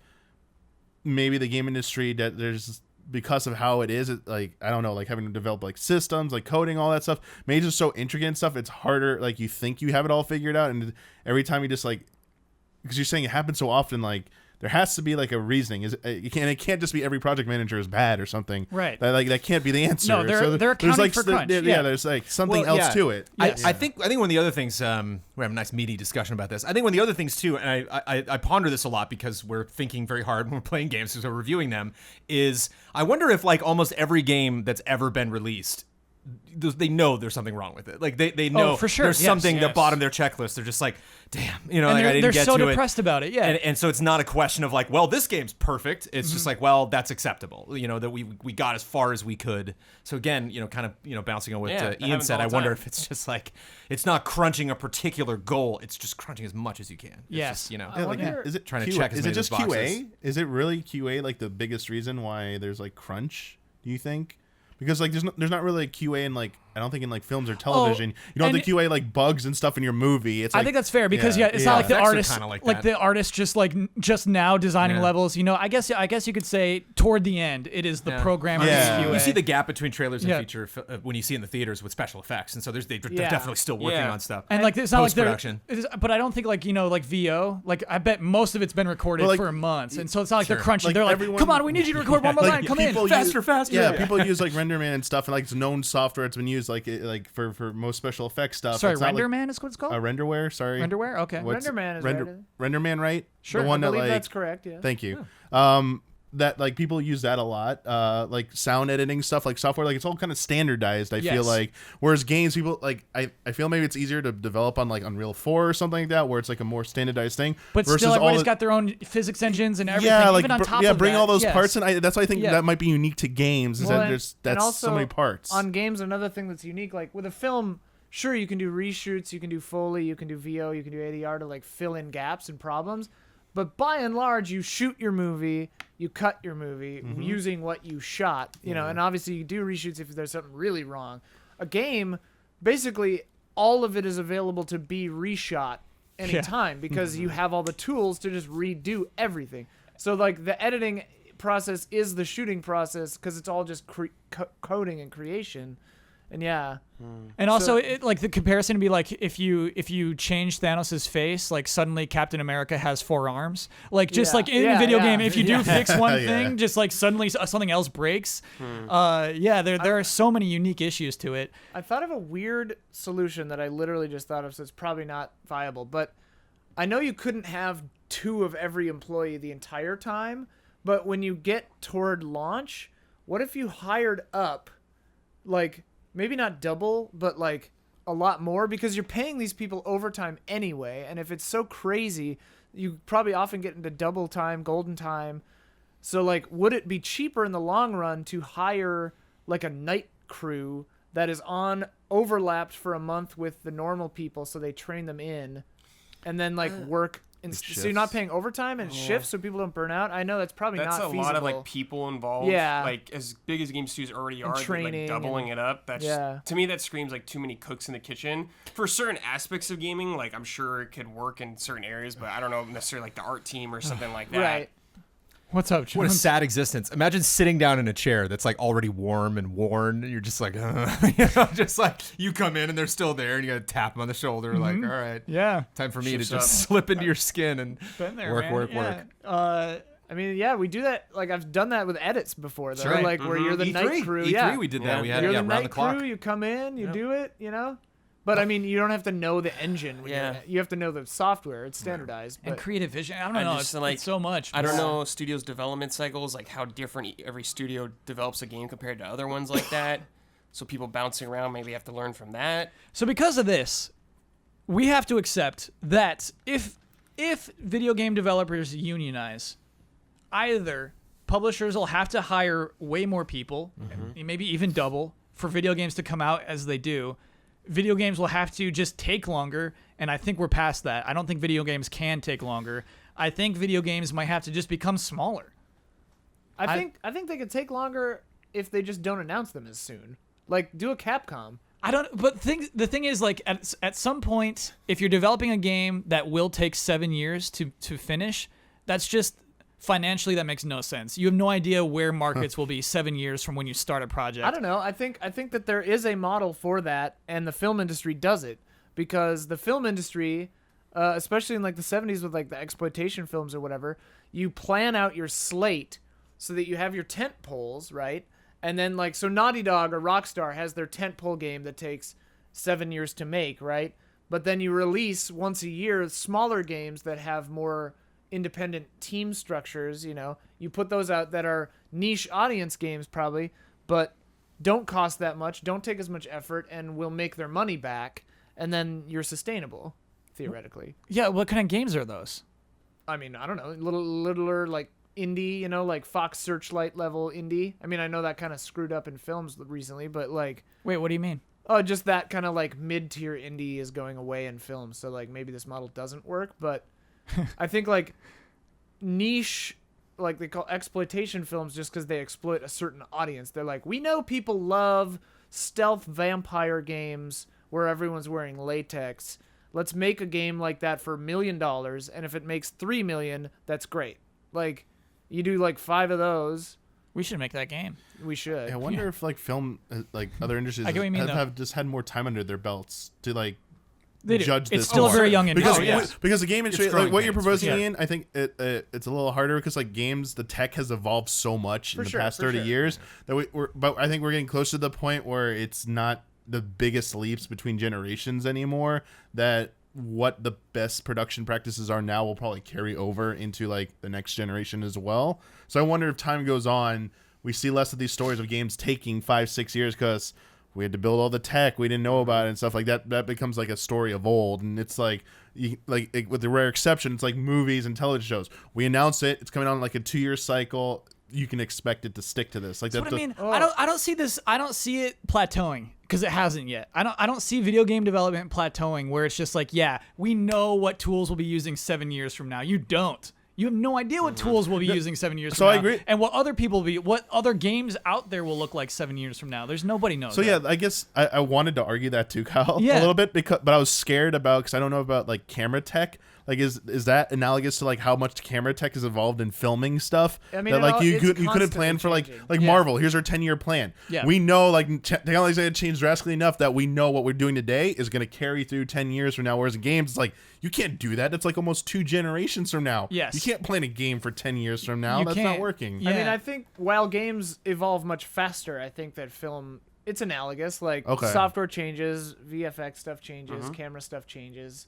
maybe the game industry, that there's, because of how it is, like, I don't know, like having to develop like systems, like coding, all that stuff, maybe it's just so intricate and stuff, it's harder. Like you think you have it all figured out, and every time you just like, because you're saying it happens so often, like there has to be like a reasoning. It can't just be every project manager is bad or something. Right. That can't be the answer. No, they're there's accounting like for crunch. Yeah, there's like something Well, else yeah. to it. Yes. I think one of the other things, we have a nice meaty discussion about this. I think one of the other things too, and I ponder this a lot because we're thinking very hard when we're playing games, because we're reviewing them, is I wonder if like almost every game that's ever been released, they know there's something wrong with it. Like they know for sure. there's Yes, something yes. at bottom of their checklist. They're just like, damn, you know, And like I didn't they're get so to depressed about it. Yeah. And so it's not a question of like, well, this game's perfect. It's just like, well, that's acceptable. You know, that we got as far as we could. So again, you know, kind of, you know, bouncing on what Yeah, that Ian happens said, all I the wonder time. if it's just like, it's not crunching a particular goal. It's just crunching as much as you can. It's Yes. just, you know, Yeah, like, wonder- is it Trying to QA? check as Is it many of just those boxes. QA? Is it really QA like the biggest reason why there's like crunch? Do you think? Because like there's not really a QA in like, I don't think in like films or television. You don't have to and- QA like bugs and stuff in your movie. It's I like, think that's fair because it's not like the Effects are artist, kinda like like that. the artist just now designing Yeah. levels. You know, I guess you could say toward the end it is the Yeah. programmer's Yeah. QA. You see the gap between trailers and Yeah. feature when you see in the theaters with special effects, and so they're Yeah. definitely still working Yeah. on stuff. and like it's not like they're, Post-production. but I don't think like, you know, like VO, like I bet most of it's been recorded Well, like, for months, and so it's not like they're Sure. crunching. Like, they're like, everyone- come on, we need you to record one more like, line. Come in, people faster, use- faster. Yeah, people use like RenderMan and stuff, and like it's known software. It's been used like for most special effects stuff. Sorry, It's not, like, RenderMan is what it's called. Renderware. Sorry, Renderware. Okay. RenderMan is right. RenderMan, right? Sure, the one I that believe like. that's correct. Yeah. Thank you. That like people use that a lot, like sound editing stuff, like software, like it's all kind of standardized. I feel Yes. like, whereas games, people like I feel maybe it's easier to develop on like Unreal 4 or something like that, where it's like a more standardized thing. But versus still, all everybody's the- got their own physics engines and everything. yeah, like even on top yeah, of bring that, all those yes. parts, and that's why I think Yeah. that might be unique to games. Is Well, that and- that's and so many also parts. On games, another thing that's unique, like with a film, sure, you can do reshoots, you can do Foley, you can do VO, you can do ADR to like fill in gaps and problems. But by and large, you shoot your movie, you cut your movie using what you shot, you know, and obviously you do reshoots if there's something really wrong. A game, basically, all of it is available to be reshot anytime because you have all the tools to just redo everything. So like the editing process is the shooting process because it's all just coding and creation. And yeah, And also, So- like the comparison would be like if you change Thanos' face, like suddenly Captain America has 4 arms. Like just Yeah. like in a Yeah, video yeah. game, if you do fix one Yeah. thing, just like suddenly something else breaks. There are so many unique issues to it. I thought of a weird solution that I literally just thought of, so it's probably not viable. But I know you couldn't have 2 of every employee the entire time, but when you get toward launch, what if you hired up, like, maybe not double, but like a lot more, because you're paying these people overtime anyway, and if it's so crazy, you probably often get into double time, golden time. So like, would it be cheaper in the long run to hire like a night crew that is on overlapped for a month with the normal people, so they train them in, and then like work so you're not paying overtime and shifts, so people don't burn out? I know that's probably That's not a feasible. lot of like people involved. Yeah. Like as big as game studios already are, training like doubling it up. That's Yeah. to me that screams like too many cooks in the kitchen. For certain aspects of gaming, like I'm sure it could work in certain areas, but I don't know necessarily like the art team or something like that. Right. What's up, John? What a sad existence. Imagine sitting down in a chair that's like already warm and worn. And you're just like, just like you come in and they're still there and you got to tap them on the shoulder. Like, all right, Yeah, time for me Shifts to just up. slip into your skin and been there, work. man. I mean, yeah, we do that. Like, I've done that with edits before, though. Sure. Like, where you're the night crew. E3, yeah. we did Yeah. that. We had You're it the around night the clock. crew. You come in, you do it, you know? But, I mean, you don't have to know the engine. When Yeah. you have to know the software. It's standardized. And But creative vision. I don't I know. just, It's, like, it's so much. I don't know studios' development cycles, like how different every studio develops a game compared to other ones like that. So people bouncing around maybe have to learn from that. So because of this, we have to accept that if video game developers unionize, either publishers will have to hire way more people, maybe even double, for video games to come out as they do. Video games will have to just take longer, and I think we're past that. I don't think video games can take longer. I think video games might have to just become smaller. I think they could take longer if they just don't announce them as soon. Like, do a Capcom. I don't. But the thing is, like, at some point, if you're developing a game that will take 7 years to finish, that's just financially that makes no sense. You have no idea where markets will be 7 years from when you start a project. I don't know. I think that there is a model for that, and the film industry does it, because the film industry, especially in like the 70s with like the exploitation films or whatever, you plan out your slate so that you have your tent poles, right? And then like, so Naughty Dog or Rockstar has their tent pole game that takes 7 years to make, right? But then you release once a year smaller games that have more independent team structures. You know, you put those out that are niche audience games probably, but don't cost that much, don't take as much effort, and will make their money back, and then you're sustainable theoretically. Yeah, what kind of games are those? I mean, I don't know, littler like indie, you know, like Fox Searchlight level indie. I mean, I know that kind of screwed up in films recently, but like, Wait, what do you mean? oh, just that kind of like mid-tier indie is going away in films, so like maybe this model doesn't work. But I think like niche, like they call exploitation films just because they exploit a certain audience. They're like, we know people love stealth vampire games where everyone's wearing latex. Let's make a game like that for $1 million, and if it makes $3 million, that's great. Like, you do like 5 of those, We should make that game. we should. Yeah, I wonder if like film, like other industries, I get what you mean, though. have just had more time under their belts to like They do. judge It's this. still a more. very young because industry. because the game industry, growing like what you're pains, for proposing, sure. Ian, I think it's a little harder because like games, the tech has evolved so much in the sure, past for 30 sure. years that but I think we're getting close to the point where it's not the biggest leaps between generations anymore. That what the best production practices are now will probably carry over into like the next generation as well. So I wonder if time goes on, we see less of these stories of games taking 5-6 years because we had to build all the tech we didn't know about it and stuff like that. That becomes like a story of old, and it's like with the rare exception, it's like movies and television shows. We announce it, it's coming on like a 2-year cycle. You can expect it to stick to this. Like That's that's what I mean. I don't see this. I don't see it plateauing because it hasn't yet. I don't see video game development plateauing where it's just like, yeah, we know what tools we'll be using 7 years from now. You don't. You have no idea what tools we'll be using 7 years from So now. I agree. And what other games out there will look like 7 years from now. There's nobody knows. So that. yeah, I guess I wanted to argue that too, Kyle, Yeah. a little bit but I was scared about because I don't know about like camera tech. Like, is that analogous to like how much camera tech has evolved in filming stuff? I mean, that like you it's couldn't plan for like constantly Yeah. Marvel. Here's our 10-year plan. Yeah. We know like technology's going to change drastically enough that we know what we're doing today is going to carry through 10 years from now. Whereas in games, it's like you can't do that. It's like almost 2 generations from now. Yes. You can't plan a game for 10 years from now. You That's can't. not working. Yeah. I mean, I think while games evolve much faster, I think that film, it's analogous. Like Okay. software changes, VFX stuff changes, camera stuff changes.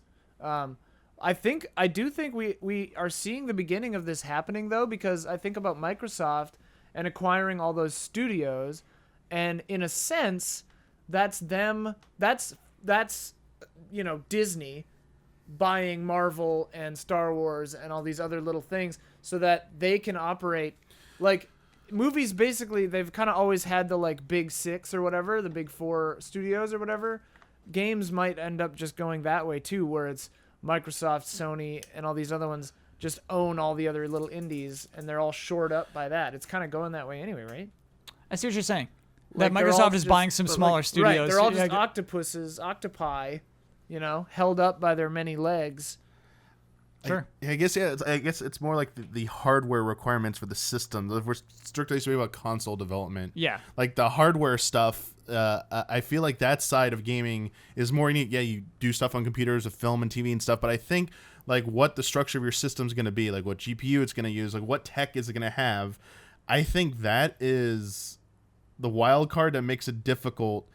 I do think we are seeing the beginning of this happening though, because I think about Microsoft and acquiring all those studios, and in a sense, that's them. That's Disney buying Marvel and Star Wars and all these other little things so that they can operate like movies. Basically, they've kind of always had the like big 6 or whatever, the big 4 studios or whatever. Games might end up just going that way too, where it's Microsoft, Sony, and all these other ones just own all the other little indies, and they're all shored up by that. It's kind of going that way anyway, right? I see what you're saying. Like, That they're all Microsoft is just- buying some but, smaller like, studios. Right, they're all just Yeah, octopi, held up by their many legs. sure. I guess it's more like the hardware requirements for the system. If we're strictly speaking about console development, Yeah. like the hardware stuff, I feel like that side of gaming is more unique. Yeah, you do stuff on computers with film and TV and stuff, but I think like what the structure of your system is going to be, like what GPU it's going to use, like what tech is it going to have. I think that is the wild card that makes it difficult.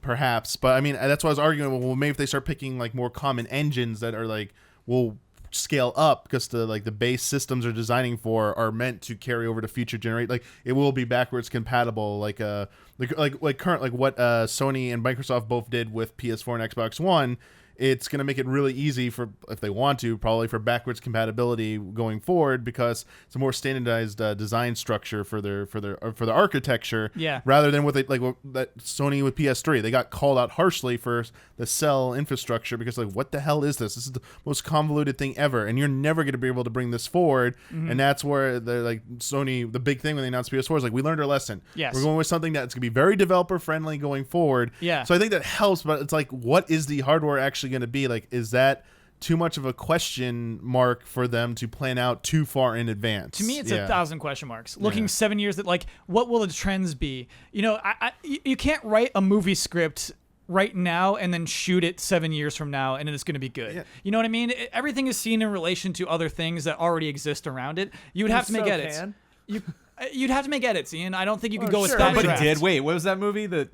Perhaps, but I mean that's why I was arguing. Well, maybe if they start picking like more common engines that are like will scale up because the base systems are designing for are meant to carry over to future generate. Like it will be backwards compatible. Like what Sony and Microsoft both did with PS4 and Xbox One. It's going to make it really easy for, if they want to, probably for backwards compatibility going forward, because it's a more standardized design structure for the architecture. Yeah. Rather than that Sony with PS3, they got called out harshly for the cell infrastructure because like, what the hell is this? This is the most convoluted thing ever, and you're never going to be able to bring this forward. Mm-hmm. And that's where Sony, the big thing when they announced PS4 is like, we learned our lesson. Yes. We're going with something that's going to be very developer friendly going forward. Yeah. So I think that helps, but it's like, what is the hardware actually going to be? Like, is that too much of a question mark for them to plan out too far in advance? To me, it's Yeah. 1,000 question marks. Looking Yeah. 7 years, what will the trends be? You can't write a movie script right now and then shoot it 7 years from now and it's going to be good. Yeah. You know what I mean? Everything is seen in relation to other things that already exist around it. You would have to make edits. You'd have to make edits, Ian. I don't think you could go with sure. that. Somebody draft. did. Wait, what was that movie? The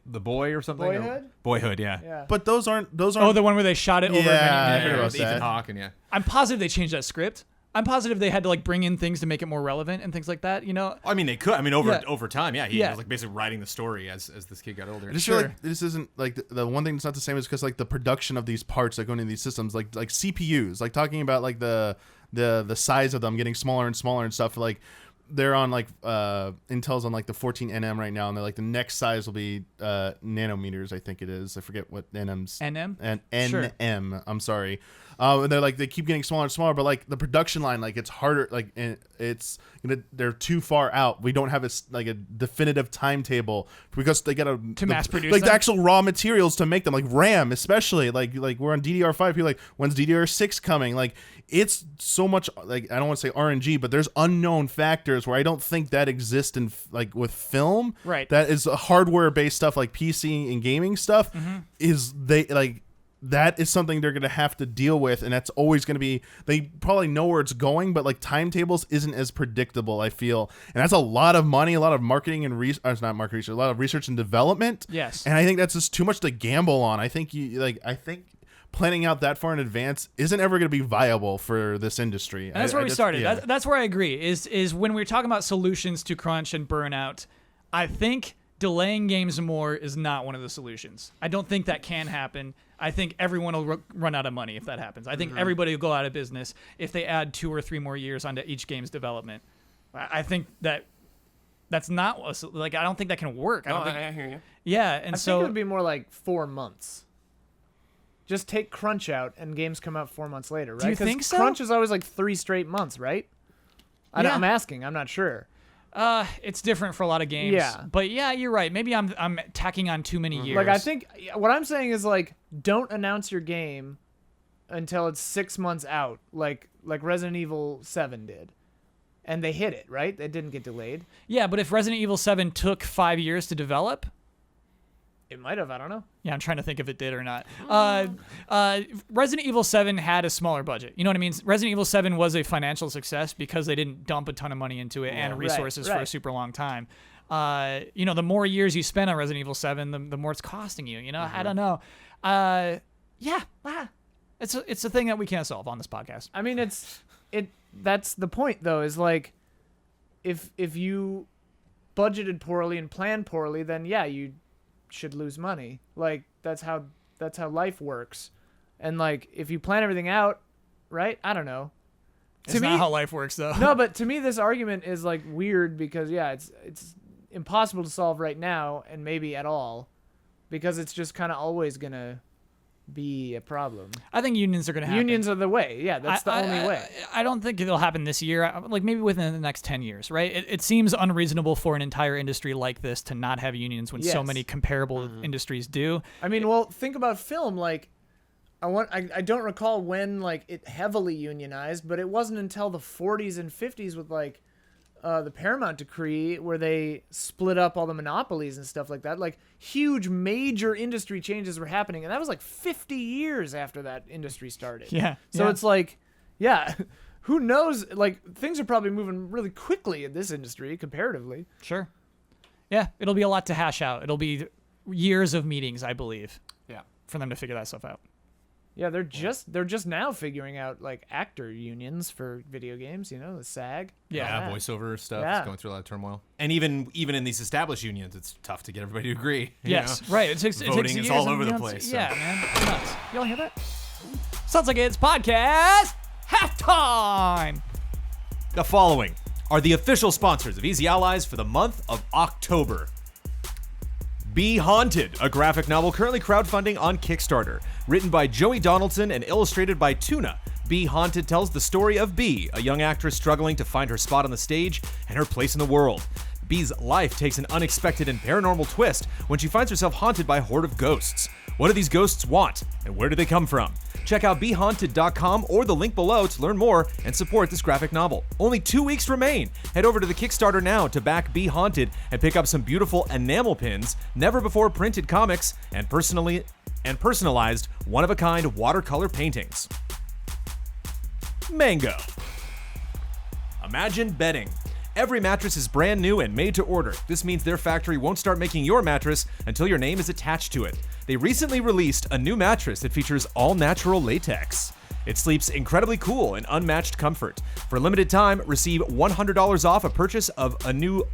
Boy or something? Boyhood? Boyhood, yeah. Yeah. But those aren't. Oh, the one where they shot it over Yeah, I many heard about with Ethan that. Hawke and yeah. I'm positive they changed that script. I'm positive they had to bring in things to make it more relevant and things like that. I mean, they could. I mean, over Yeah. time, yeah. He Yeah. was basically writing the story as this kid got older. I just feel like this isn't like the one thing that's not the same is because like the production of these parts that go into these systems, like CPUs, like talking about like the size of them getting smaller and smaller and stuff. Like they're on Intel's on the 14 nm right now, and they're like the next size will be nanometers. I think it is. I forget what nm's. NM? And Sure. NM. I'm sorry. And they're they keep getting smaller and smaller, but the production line, it's harder. They're too far out. We don't have a definitive timetable because they got To mass produce the them? actual raw materials to make them, like RAM, especially. Like we're on DDR5. People when's DDR6 coming? It's so much. I don't want to say RNG, but there's unknown factors where I don't think that exists in with film. Right. That is hardware based stuff like PC and gaming stuff. Mm-hmm. That is something they're going to have to deal with, and that's always going to be. They probably know where it's going, but timetables isn't as predictable, I feel, and that's a lot of money, a lot of marketing and not market research, a lot of research and development. Yes. And I think that's just too much to gamble on. I think planning out that far in advance isn't ever going to be viable for this industry. And that's where we started. Yeah. That's where I agree. Is when we're talking about solutions to crunch and burnout, I think delaying games more is not one of the solutions. I don't think that can happen. I think everyone will run out of money if that happens. I think everybody will go out of business if they add 2 or 3 more years onto each game's development. I think that's not I don't think that can work. I hear you. Yeah, and I so think it would be more like 4 months. Just take crunch out and games come out 4 months later, right? Do you 'Cause think so? Crunch is always 3 straight months, right? Yeah. I'm asking. I'm not sure. it's different for a lot of games. Yeah. But yeah, you're right. Maybe I'm tacking on too many years. I think what I'm saying is don't announce your game until it's 6 months out, like Resident Evil 7 did. And they hit it, right? It didn't get delayed. Yeah, but if Resident Evil 7 took 5 years to develop, It might have. I don't know. yeah, I'm trying to think if it did or not. Resident Evil 7 had a smaller budget. You know what I mean? Resident Evil 7 was a financial success because they didn't dump a ton of money into it and resources for a right. super long time. The more years you spend on Resident Evil 7, the more it's costing you. I don't know. It's a thing that we can't solve on this podcast. I mean, that's the point though, is like if you budgeted poorly and planned poorly, then yeah, you should lose money. Like that's how life works. And like if you plan everything out, right? I don't know. It's not how life works though. No, but to me this argument is like weird because yeah, it's impossible to solve right now and maybe at all because it's just kind of always going to be a problem. I think unions are going to happen. Unions are the way. Yeah, that's the only way. I don't think it'll happen this year. Like maybe within the next 10 years, right? It seems unreasonable for an entire industry like this to not have unions when so Yes. many comparable industries do. I mean, well, think about film. Like, I don't recall when like it heavily unionized, but it wasn't until the 40s and 50s with like the Paramount Decree where they split up all the monopolies and stuff like that. Like huge major industry changes were happening, and that was like 50 years after that industry started. Yeah. So yeah. it's like, yeah, who knows? Like things are probably moving really quickly in this industry comparatively. Sure. Yeah, it'll be a lot to hash out. It'll be years of meetings, I believe, Yeah. for them to figure that stuff out. Yeah, they're just now figuring out like actor unions for video games. The SAG. Yeah, voiceover stuff Yeah. is going through a lot of turmoil. And even in these established unions, it's tough to get everybody to agree. you Yes, know? right. It takes Voting is years all and over the months. place, so. Yeah, man. It's nuts. You all hear that? Sounds like it's podcast halftime. The following are the official sponsors of Easy Allies for the month of October. Be Haunted, a graphic novel currently crowdfunding on Kickstarter. Written by Joey Donaldson and illustrated by Tuna, Be Haunted tells the story of Bee, a young actress struggling to find her spot on the stage and her place in the world. Bee's life takes an unexpected and paranormal twist when she finds herself haunted by a horde of ghosts. What do these ghosts want, and where do they come from? Check out BeHaunted.com or the link below to learn more and support this graphic novel. Only 2 weeks remain. Head over to the Kickstarter now to back Be Haunted and pick up some beautiful enamel pins, never-before printed comics, and personalized one-of-a-kind watercolor paintings. Mango. Imagine bedding. Every mattress is brand new and made to order. This means their factory won't start making your mattress until your name is attached to it. They recently released a new mattress that features all-natural latex. It sleeps incredibly cool and unmatched comfort. For a limited time, receive $100 off a purchase of the new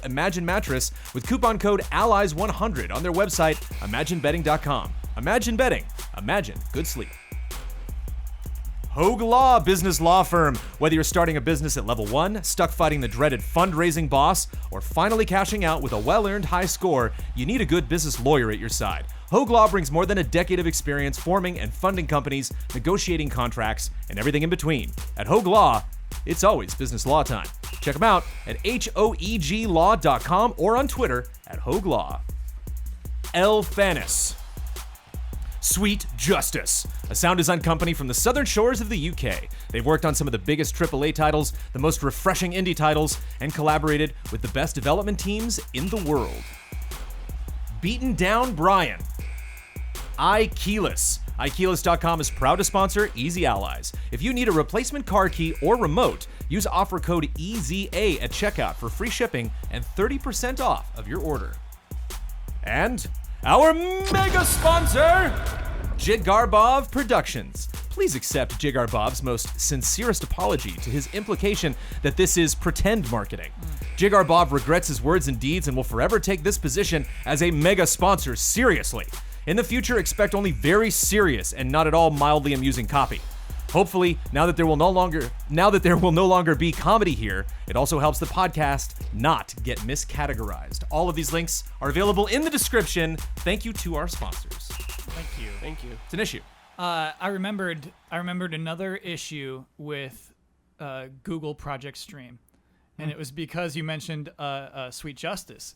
Imagine mattress with coupon code ALLIES100 on their website, imaginebedding.com. Imagine Bedding. Imagine good sleep. Hogue Law Business Law Firm. Whether you're starting a business at level 1, stuck fighting the dreaded fundraising boss, or finally cashing out with a well-earned high score, you need a good business lawyer at your side. Hogue Law brings more than a decade of experience forming and funding companies, negotiating contracts, and everything in between. At Hogue Law, it's always business law time. Check them out at hoeglaw.com or on Twitter at Hogue Law. El Fanis. Sweet Justice, a sound design company from the southern shores of the UK. They've worked on some of the biggest AAA titles, the most refreshing indie titles, and collaborated with the best development teams in the world. Beaten Down Brian. IIII. IIII.com is proud to sponsor Easy Allies. If you need a replacement car key or remote, use offer code EZA at checkout for free shipping and 30% off of your order. And our mega sponsor, Jigarbov Productions. Please accept Jigarbov's most sincerest apology to his implication that this is pretend marketing. Jigarbov regrets his words and deeds and will forever take this position as a mega sponsor seriously. In the future, expect only very serious and not at all mildly amusing copy. Hopefully, now that there will no longer be comedy here, it also helps the podcast not get miscategorized. All of these links are available in the description. Thank you to our sponsors. Thank you. Thank you. It's an issue. I remembered another issue with Google Project Stream, and it was because you mentioned Sweet Justice.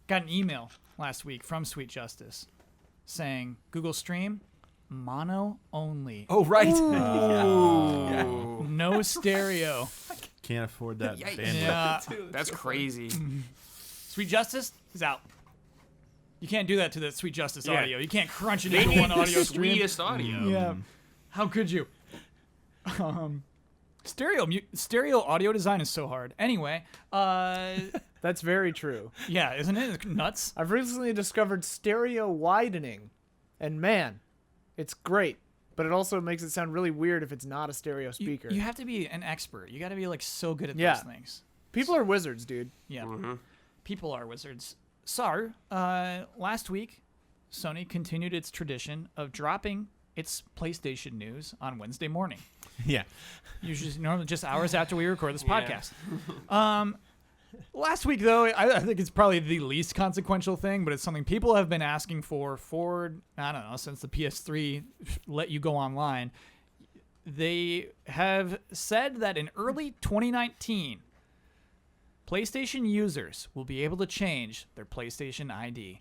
Got an email last week from Sweet Justice saying Google Stream, mono only. Oh, right. No stereo. Can't afford that bandwidth. Yeah. That's crazy. Sweet Justice is out. You can't do that to the Sweet Justice Yeah. audio. You can't crunch it They into need one the audio stream. sweetest audio. Yeah. How could you? Stereo audio design is so hard. Anyway, That's very true. yeah, isn't it? It's nuts. I've recently discovered stereo widening, and man, it's great. But it also makes it sound really weird if it's not a stereo speaker. You have to be an expert. You got to be like so good at Yeah. those things. People are wizards, dude. Yeah. People are wizards. So, last week, Sony continued its tradition of dropping its PlayStation news on Wednesday morning. Yeah. Usually, normally just hours after we record this Yeah. podcast. Last week, though, I think it's probably the least consequential thing, but it's something people have been asking for, I don't know, since the PS3 let you go online. They have said that in early 2019, PlayStation users will be able to change their PlayStation ID.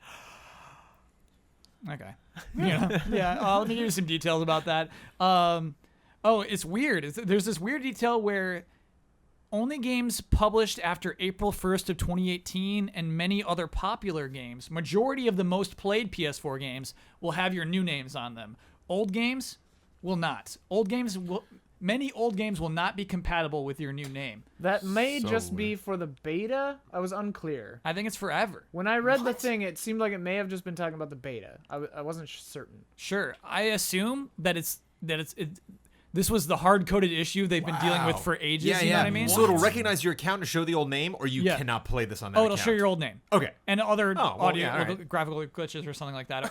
Okay. Yeah. Let me give you some details about that. It's weird. There's this weird detail where only games published after April 1st of 2018 and many other popular games, majority of the most played PS4 games, will have your new names on them. Old games will not. Many old games will not be compatible with your new name. That may So just be weird. for the beta. I was unclear. I think it's forever. When I read the thing, it seemed like it may have just been talking about the beta. I wasn't certain. Sure. I assume that this was the hard-coded issue they've been dealing with Wow. for ages. Yeah, you know what I mean? So it'll recognize your account and show the old name, or you Yeah. cannot play this on that Oh, it'll account. show your old name. Okay. And other well, audio, yeah, all right. graphical glitches or something like that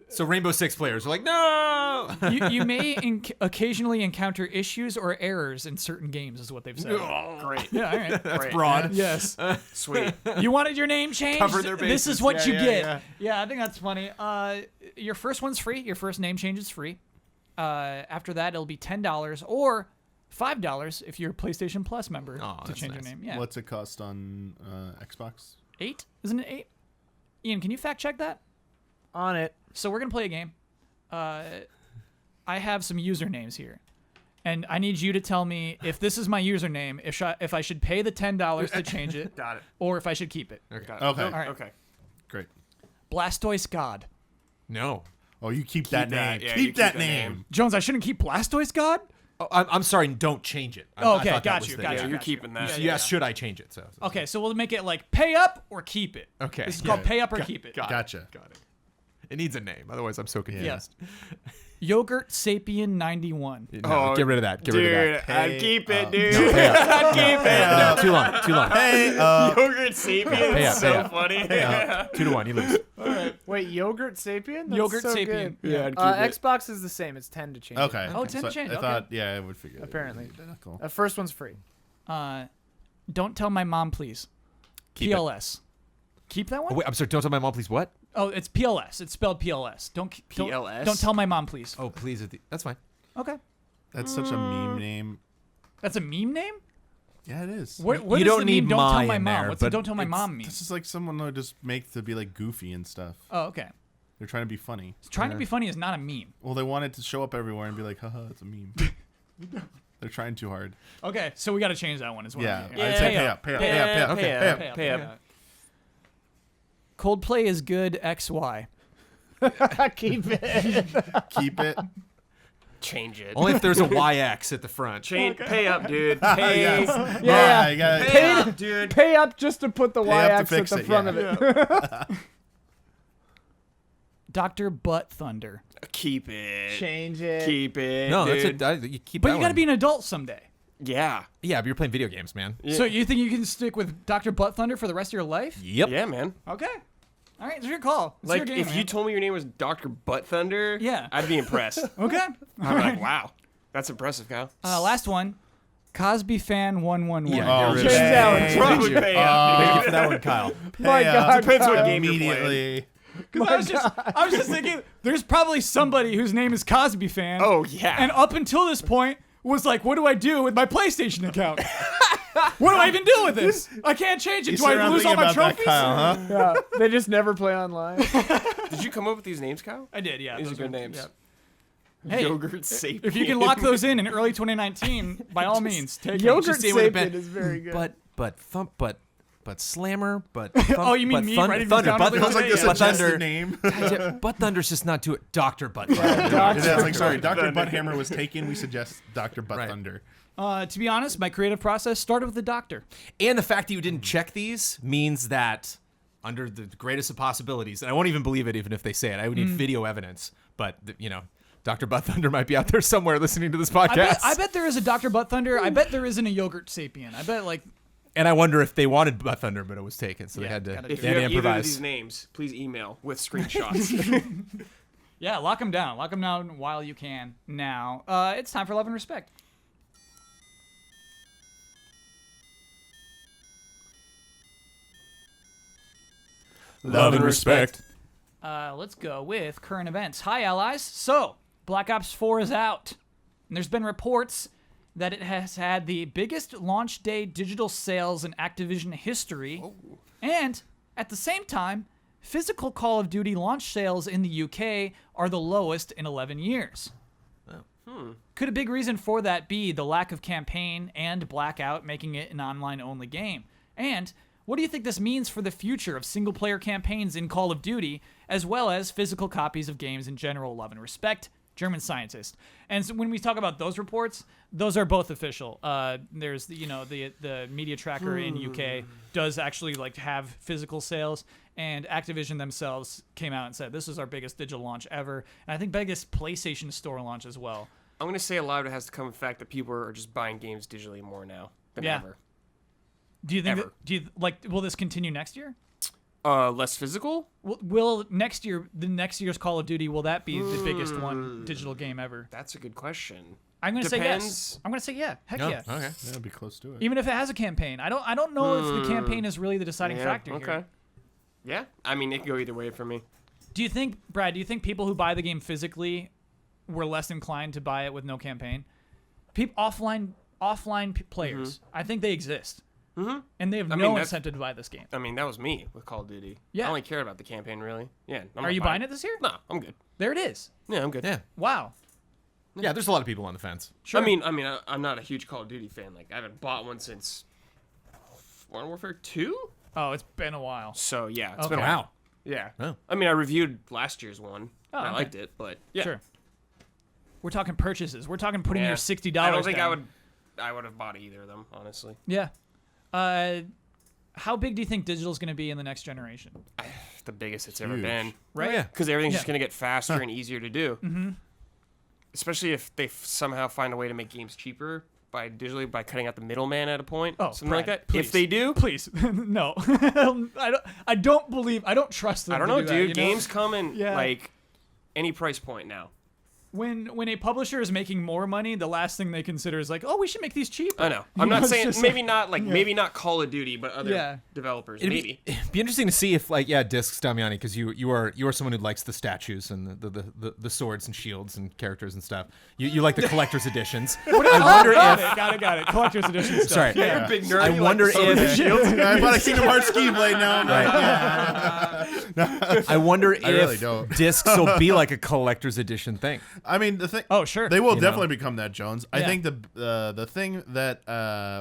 So Rainbow Six players are like, no! you may occasionally encounter issues or errors in certain games, is what they've said. Great. Yeah, all right. That's Great. broad. Yes. Sweet. You wanted your name changed? Cover their This is bases. what you Yeah, get. yeah. I think that's funny. Your first one's free. Your first name change is free. After that, it'll be $10 or $5 if you're a PlayStation Plus member Oh, to that's change nice. your name. Yeah. What's it cost on Xbox? 8? Isn't it 8? Ian, can you fact check that? On it. So we're gonna play a game. I have some usernames here, and I need you to tell me if this is my username, if I should pay the $10 to change it, Got it. or if I should keep it. Okay. Got it. Okay. All right. Okay. Great. Blastoise God. No. Oh, you keep that that. name. Yeah, keep you that keep that name. name. Jones, I shouldn't keep Blastoise God? Oh, I'm sorry, don't change it. I Oh, okay, thought that got was you, the- got Yeah, you. you're keeping that. You asked, should I change it? So. Okay, so we'll make it like pay up or keep it. Okay. This is called Yeah. pay up or keep it. Got Gotcha. It. Got it. It needs a name, otherwise I'm so confused. Yes. Yogurt Sapien 91. No, get rid of that. Get rid of that. Dude, I'd keep it, dude. Pay up. I'd keep it. No, too long. Too long. Hey, Yogurt sapien Pay is up, so pay up. funny. 2-1. You lose. Wait, Yogurt Sapien? That's Yogurt so Sapien. good. Yeah, I'd keep it. Xbox is the same. It's 10 to change. okay. Oh, 10 to So change, I okay. thought, yeah, I would figure. Apparently. Identical. First one's free. Don't tell my mom, please. Keep it. PLS. Keep that one? Oh, wait, I'm sorry. Don't tell my mom, please. What? Oh, it's PLS. It's spelled PLS. Don't PLS? tell my mom, please. Oh, please. That's fine. Okay. That's such a meme name. That's a meme name? Yeah, it is. What You does don't the need meme, don't tell my my in mom? there, What's the but don't tell my mom mean? This is like someone who just make to be like goofy and stuff. Oh, okay. They're trying to be funny. Trying to be funny is not a meme. Well, they want it to show up everywhere and be like, haha, it's a meme. They're trying too hard. Okay, so we got to change that one as well. Yeah, Yeah. I'd say pay up, pay up, pay up, pay up, Pay pay up. up. Pay up. Coldplay is good XY. Keep it. Keep it. Change it. Only if there's a YX at the front. Pay up, dude. Pay, Yes. Yeah. you gotta pay up, dude. Pay up just to put the Pay up to Y-axis fix at the it, front yeah. of it. Dr. Butt Thunder. Keep it. Change it. Keep it. No, dude. that's it. You keep But that you got to one. be an adult someday. Yeah. Yeah, but you're playing video games, man. So you think you can stick with Dr. Butt Thunder for the rest of your life? Yep. Yeah, man. Okay. All right, it's your call. It's Like, your game, if you man. told me your name was Dr. Butt Thunder, Yeah. I'd be impressed. Okay. I'm like, wow. That's impressive, Kyle. Last one. Cosby fan 111. Yeah, Oh, get rid of change it. that one. Thank Probably you. pay up. Thank you for that one, Kyle. My Pay God. up. Depends what game you're playing. Immediately. I was just thinking, there's probably somebody whose name is Cosby fan. Oh, yeah. And up until this point was like, what do I do with my PlayStation account? What do I even do with this? I can't change it. You Do sit I around lose all thinking my about that, trophies? Kyle, huh? Yeah, they just never play online. Did you come up with these names, Kyle? I did, yeah. These are those good were- names. yeah. Hey, Yogurt sapien. if you can lock those in early 2019, by all means, take it. Yogurt Just see what it sapien been. is very good. But Slammer, but Oh, you mean me writing these Thunder, down but earlier Sounds like today? the Butt suggested Thunder. name. Butt Thunder's just not to it. Dr. Butt Thunder. Yeah, it's like, sorry, Dr. Butthammer was taken. We suggest Dr. Butt Right. Thunder. To be honest, my creative process started with the doctor. And the fact that you didn't check these means that under the greatest of possibilities, and I won't even believe it even if they say it, I would need video evidence. But, Dr. Butt Thunder might be out there somewhere listening to this podcast. I bet there is a Dr. Butt Thunder. I bet there isn't a Yogurt Sapien. I bet, like, And I wonder if they wanted Butt Thunder, but it was taken, so they had to, gotta they If do you had to have either of improvise. these names, please email with screenshots. yeah, lock them down. Lock them down while you can now. It's time for Love and Respect. Love and respect. Let's go with current events. Hi, allies. So, Black Ops 4 is out. And there's been reports that it has had the biggest launch day digital sales in Activision history. And, at the same time, physical Call of Duty launch sales in the UK are the lowest in 11 years. Could a big reason for that be the lack of campaign and Blackout making it an online-only game? And what do you think this means for the future of single-player campaigns in Call of Duty, as well as physical copies of games in general? Love and respect, German scientist. And so when we talk about those reports, those are both official. There's the media tracker in UK does actually have physical sales, and Activision themselves came out and said this is our biggest digital launch ever, and I think biggest PlayStation Store launch as well. I'm going to say a lot of it has to come from the fact that people are just buying games digitally more now than ever. Do you think? Ever. Will this continue next year? Less physical? Will next year, the next year's Call of Duty, will that be the biggest one digital game ever? That's a good question. I'm gonna say yes. Depends. I'm gonna say yeah. Heck No, yeah. okay. That'd be close to it. Even if it has a campaign, I don't know if the campaign is really the deciding factor Okay. here. Yeah. I mean, it can go either way for me. Do you think, Brad? Do you think people who buy the game physically were less inclined to buy it with no campaign? Offline players, I think they exist, and they have no incentive to buy this game. I mean, that was me with Call of Duty. Yeah. I only cared about the campaign, really. Yeah. Are you buying it this year? No, I'm good. There it is. Yeah, I'm good. Yeah. Wow. Yeah, there's a lot of people on the fence. Sure. I mean, I'm not a huge Call of Duty fan. Like, I haven't bought one since Modern Warfare 2? Oh, it's been a while. So, yeah, it's Okay. been a while. Wow. Yeah. Oh. I mean, I reviewed last year's one. Oh, and I okay. liked it, but yeah. Sure. We're talking purchases. We're talking putting Yeah. your $60. I don't think down. I would have bought either of them, honestly. Yeah. How big do you think digital is going to be in the next generation? The biggest it's ever Huge. been. Right? Oh, yeah. Because everything's just Yeah. going to get faster and easier to do. Mm-hmm. Especially if they somehow find a way to make games cheaper by cutting out the middleman at a point. Oh, something Brad, like that. please. If they do, Please, no. I don't trust them. I don't to know, do dude. that, you know? Games come in Yeah. like any price point now. When a publisher is making more money, the last thing they consider is like, oh, we should make these cheaper. I know. You I'm know, not it's saying just maybe not Call of Duty, but other Yeah. developers It'd maybe. be interesting to see if Discs Damiani, because you are someone who likes the statues and the swords and shields and characters and stuff. You like the collector's editions. I wonder if Got it. Collector's edition stuff. sorry. Yeah. Big nerd. I wonder if I bought a Kingdom Hearts ski blade now. I wonder I really if don't. discs will be like a collector's edition thing. I mean, the thing. Oh, sure. They will You definitely become that, Jones. I Yeah. think the thing that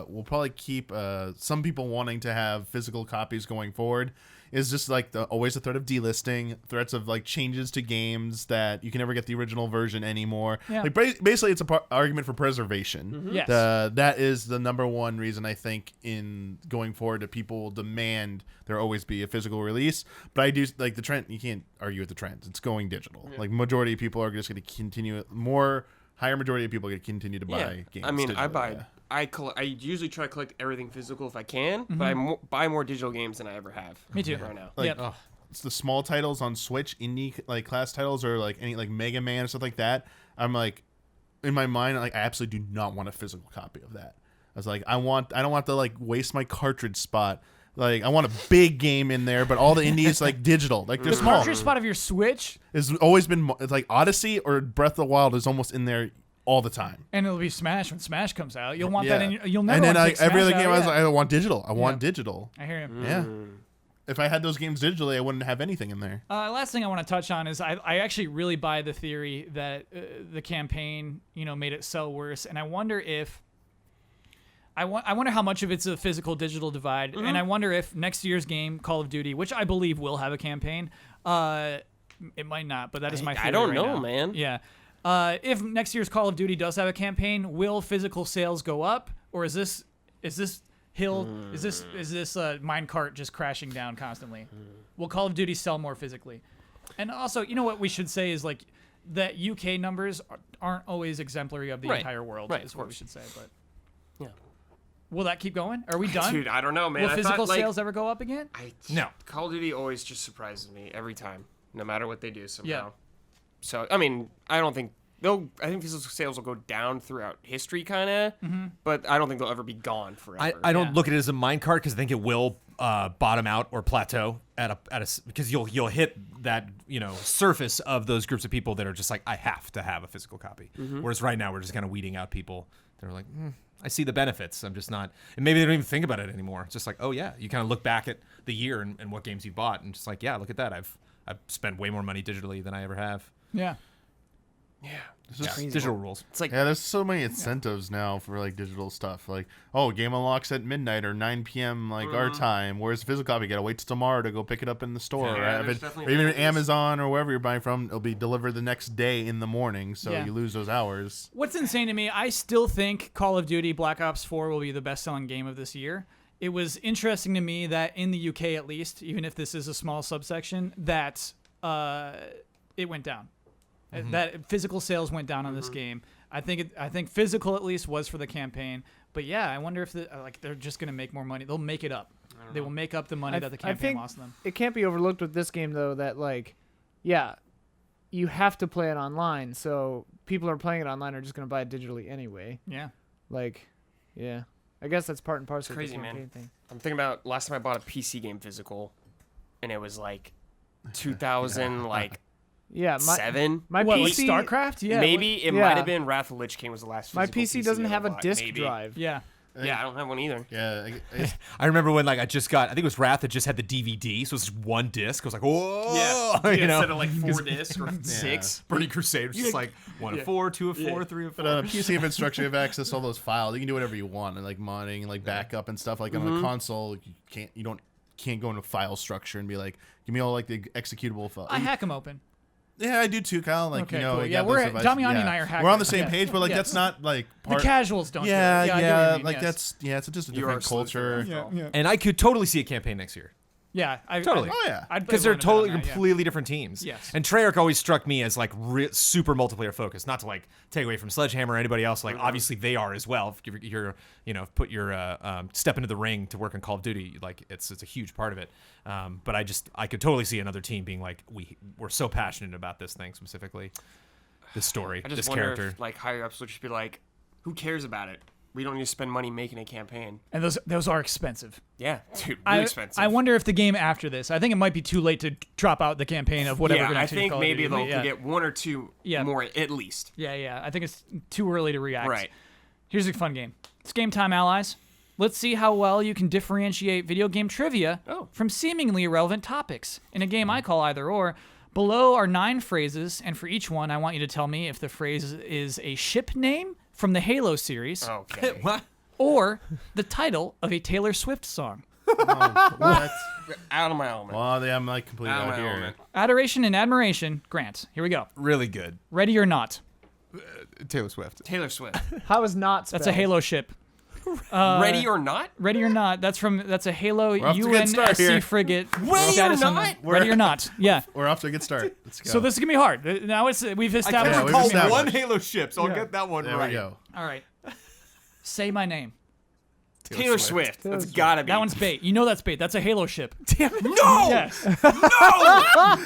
will probably keep some people wanting to have physical copies going forward is just like always the threat of delisting, threats of like changes to games that you can never get the original version anymore. Yeah. Like basically, it's a argument for preservation. Yes. That is the number one reason I think in going forward that people will demand there always be a physical release. But I do like the trend. You can't argue with the trends. It's going digital. Like majority of people are just going to continue. Higher majority of people are going to continue to buy games. I mean, I digitally, buy. yeah. I usually try to collect everything physical if I can, but I buy more digital games than I ever have. Me too. Right now. Like, Yep. It's the small titles on Switch, indie like class titles, or like any like Mega Man or stuff like that. I'm like, in my mind, like I absolutely do not want a physical copy of that. I was like, I don't want to like waste my cartridge spot. Like I want a big game in there, but all the indies like digital, like they're The small. cartridge spot of your Switch. It's always been it's like Odyssey or Breath of the Wild is almost in there all the time. And it'll be Smash when Smash comes out. You'll want Yeah. that in your, you'll never And then want to take every other Smash game out, I was yeah. like, I want digital. I want digital. I hear you. Yeah. If I had those games digitally, I wouldn't have anything in there. Last thing I want to touch on is I actually really buy the theory that the campaign, made it sell worse, and I wonder if I wonder how much of it's a physical digital divide, and I wonder if next year's game, Call of Duty, which I believe will have a campaign, it might not, but that is my theory I don't right know, now. man. Yeah. If next year's Call of Duty does have a campaign, will physical sales go up, or is this minecart just crashing down constantly? Will Call of Duty sell more physically? And also, what we should say is like that UK numbers aren't always exemplary of the Right. entire world. Right, Is of what we course. should say. But Yeah. will that keep going? Are we done? Dude, I don't know, man. Will I physical thought, sales ever go up again? No. Call of Duty always just surprises me every time, no matter what they do somehow. Yeah. So, I mean, I think physical sales will go down throughout history, kind of, but I don't think they'll ever be gone forever. I don't Yeah. look at it as a minecart because I think it will bottom out or plateau because you'll hit that surface of those groups of people that are just like, I have to have a physical copy. Whereas right now we're just kind of weeding out people that are like, I see the benefits. I'm just not, and maybe they don't even think about it anymore. It's just like, oh yeah, you kind of look back at the year and what games you bought and just like, yeah, look at that. I've spent way more money digitally than I ever have. Yeah. Yeah, digital rules. It's like, Yeah, there's so many incentives now for like digital stuff. Like, oh, game unlocks at midnight or 9 p.m. like our time. Whereas the physical copy, you gotta wait till tomorrow to go pick it up in the store. Yeah, Right? there's Or definitely even things. Amazon or wherever you're buying from, it'll be delivered the next day in the morning, so Yeah. you lose those hours. What's insane to me, I still think Call of Duty Black Ops 4 will be the best-selling game of this year. It was interesting to me that in the UK, at least, even if this is a small subsection, that it went down. That physical sales went down on this game. I think physical at least was for the campaign. But yeah, I wonder if they're just gonna make more money. They'll make it up. They will make up the money that the I campaign think lost them. it can't be overlooked with this game though that you have to play it online, so people who are playing it online are just gonna buy it digitally anyway. Yeah. I guess that's part and parcel. Crazy, of the man. campaign thing. I'm thinking about last time I bought a PC game physical, and it was like 2000, like Yeah, my 7. my What, PC like StarCraft? Yeah. Maybe it yeah. might have been Wrath of the Lich King was the last. my physical PC doesn't I have a bought, disk maybe. drive. Yeah. Yeah, I don't have one either. Yeah, I remember when I just got, I think it was Wrath that just had the DVD, so it was just one disc. I was like, whoa, Instead of like 4 discs or 6. Burning Crusade was just like 1 of 4, 2 of 4, 3 of 4. But on a PC infrastructure, you have access to all those files. You can do whatever you want, and like modding and like backup and stuff. Like on a console, you can't go into file structure and be like, give me all like the executable file. I hack them open. Yeah, I do too, Kyle. Like, Okay, you know, cool. you Yeah, got those we're devices. Damiani and I are hackers. We're on the same Yeah. page, but like Yeah. that's not like part. The casuals don't. Yeah, do it. I get what you yeah, mean, like yes. it's just a You are different a sleuth, culture. yeah. And I could totally see a campaign next year. Yeah, Totally. Oh yeah. Because they're totally completely different teams. Yes. And Treyarch always struck me as like super multiplayer focused. Not to like take away from Sledgehammer or anybody else. Like obviously they are as well. If you're put your step into the ring to work on Call of Duty, like it's a huge part of it. But I could totally see another team being like we're so passionate about this thing specifically, this story, I just this wonder character. if like higher ups would just be like, who cares about it? We don't need to spend money making a campaign. And those are expensive. Yeah, dude, really expensive. I wonder if the game after this. I think it might be too late to drop out the campaign of whatever. Yeah, we're I next to think Call of maybe Duty, they'll but yeah. get 1 or 2 Yeah. more at least. Yeah. I think it's too early to react. Right. Here's a fun game. It's Game Time, allies. Let's see how well you can differentiate video game trivia from seemingly irrelevant topics in a game I call Either Or. Below are 9 phrases, and for each one, I want you to tell me if the phrase is a ship name from the Halo series Okay. What? or the title of a Taylor Swift song. What? Out of my element. Well, I'm like completely Out of out my here. element. Adoration and admiration. Grant, here we go. Really good. Ready or not? Taylor Swift. Taylor Swift. How is not spelled? That's a Halo ship. Ready or not? Ready or not? That's a Halo off to a good start here. UNSC frigate. Ready or Status on the- not? Ready or not? Yeah. We're off to a good start. Let's go. So this is gonna be hard. Now we've I established. can't we've recall established. one Halo ship, so I'll Yeah. get that one there right. we go. All right. Say my name. Taylor Swift. Taylor That's Swift. gotta be. That one's bait. You know that's bait. That's a Halo ship. Damn it. No! Yes.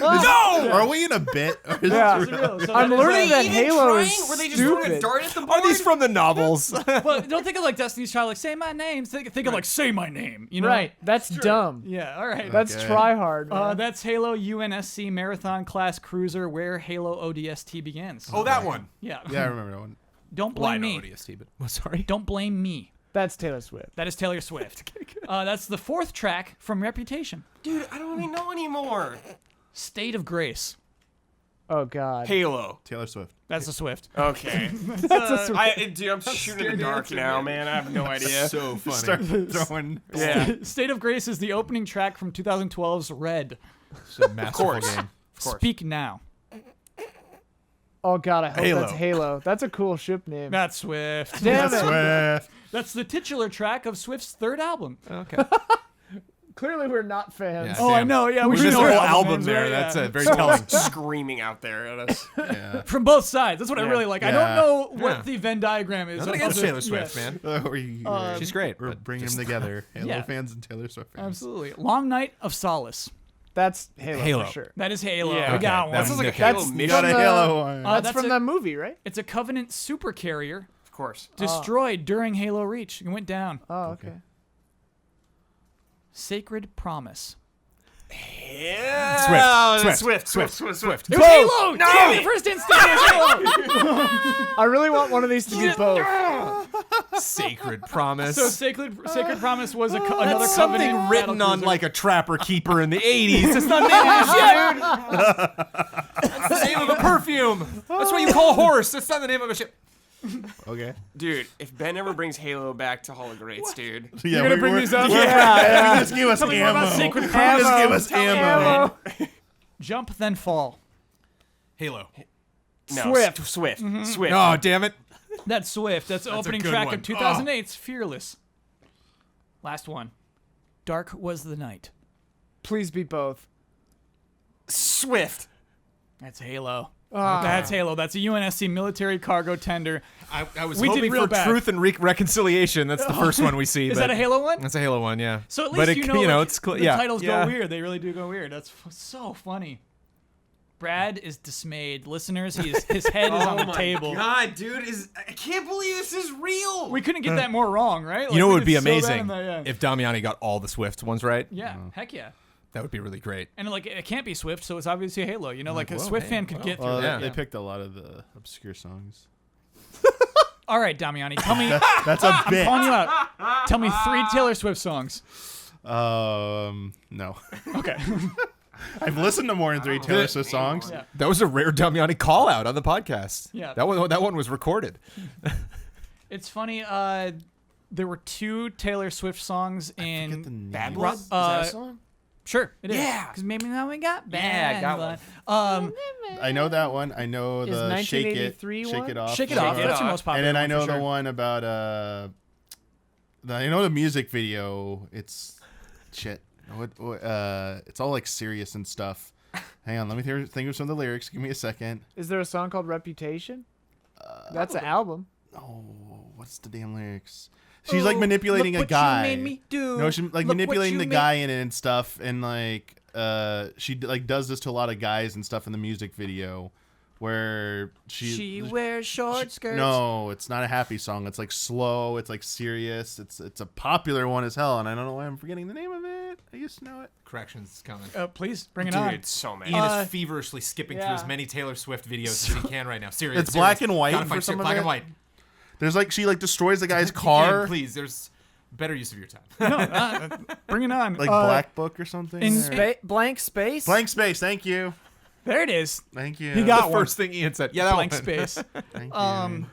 No! Are we in a bit? Or is Yeah. this real? I'm learning that Even Halo trying? is Were they just throwing a stupid. dart at the board? Are these from the novels? Well, don't think of like Destiny's Child. Like say my name. Think of like say my name. You know. Right. That's dumb. Yeah. All right. That's Okay. try hard. Man. That's Halo UNSC Marathon Class Cruiser, where Halo ODST begins. Oh, that one. Yeah. Yeah, I remember that one. Don't Well, I blame know me. ODST, but well, sorry. Don't blame me. That's Taylor Swift. That is Taylor Swift. That's the 4th track from Reputation. Dude, I don't even know anymore. State of Grace. Oh God. Halo. Taylor Swift. That's the Swift. Okay. Dude, I'm shooting in the dark now, man. I have no idea. So funny. Start throwing. Yeah. State of Grace is the opening track from 2012's Red. It's a masterful course. game. Of course. Speak Now. Oh God, I hope Halo. that's Halo. That's a cool ship name. That's Swift. Damn it. Swift. That's the titular track of Swift's 3rd album. Okay. Clearly, we're not fans. Yeah. Oh, I Damn. know. Yeah, We should missed know a whole album album names, there. right? That's Yeah. very telling. Screaming out there at us. Yeah. From both sides. That's what I Yeah. really like. I Yeah. don't know what Yeah. the Venn diagram is. Nothing of against the- Taylor Swift, yeah. man. She's great. We're but bringing just- them together. Halo Yeah. fans and Taylor Swift fans. Absolutely. Long Night of Solace. That's Halo, Halo. for sure. That is Halo. Yeah. We got Okay, one. That sounds like a Okay. Halo That's mission. Got a from the- Halo one. That's that's from it. that movie, right? It's a Covenant supercarrier Of course. destroyed during Halo Reach. It went down. Oh, okay. Sacred Promise. Yeah. Swift. Swift. It was Halo! No! Damn it, first instinct is Halo! I really want one of these to be both. Sacred Promise. So Sacred Promise was another That's Covenant something written battle on cruiser. like a trapper keeper in the 80s. It's not the name of a ship. That's the name of a perfume. That's what you call a horse. That's not the name of a ship. Okay. Dude, if Ben ever brings Halo back to Hall of Greats, dude. Yeah, gonna bring these up? Yeah, Just give us Tell me more ammo. about Sacred Just Promise. give us ammo. Jump, then fall. Halo. No, Swift. Swift. Mm-hmm. Swift. Oh, damn it. That's Swift. That's the opening good track one. of 2008's Fearless. Last one. Dark Was the Night. Please be both. Swift. That's Halo. Ah. That's Halo. That's a UNSC military cargo tender. I was We did hoping real for bad. truth and reconciliation. That's the first one we see. Is but that a Halo one? That's a Halo one, yeah. So at least but it, you know, like, it's the yeah. titles yeah. go weird. They really do go weird. That's so funny. Brad is dismayed. Listeners, his head is on the table. God, dude, I can't believe this is real. We couldn't get that more wrong, right? Like, You know we what would be did so bad amazing in that, yeah. if Damiani got all the Swift ones right? Yeah, heck yeah. That would be really great. And like it can't be Swift, so it's obviously Halo. You know, like a whoa, Swift hey, fan could get through Well, that. they Yeah. picked a lot of the obscure songs. All right, Damiani, tell me. That's a bit. Calling you out. Tell me 3 Taylor Swift songs. No. Okay. I've listened to more than 3 Taylor Swift songs. Yeah. That was a rare Damiani call out on the podcast. Yeah. That one was recorded. It's funny. There were 2 Taylor Swift songs Forget the in. name. Bad Ro- Blood? Is that a song? Sure, it is. Yeah. Because maybe now we got Yeah, bad. I got Blood. I know that one. I know Is the Shake It, 1983 Shake one? It Off. Shake It Shake Off. It That's your Off. most popular. And then I know one for the sure. one about I know the music video. It's shit. It's all like serious and stuff. Hang on, let me think of some of the lyrics. Give me a second. Is there a song called Reputation? That's an album. Oh, what's the damn lyrics? She's like manipulating a guy. You made me do. No, she's like Look what manipulating you the made- guy in it and stuff, and like she like does this to a lot of guys and stuff in the music video, where She wears short skirts. No, it's not a happy song. It's like slow. It's like serious. It's a popular one as hell, and I don't know why I'm forgetting the name of it. I used to know it. Corrections coming. Please bring it on. Dude, so many. Ian Uh, is feverishly skipping yeah. through as many Taylor Swift videos as he can right now. Seriously. It's black and white Gotta for find some of black it. and white. There's like she like destroys the guy's Ian, car, please, there's better use of your time. No, bring it on. like Black Book or something. in or- Blank Space? Blank space. Thank you. There it is. Thank you. He got the one. first thing Ian said. Yeah, that Blank one. space. Thank you.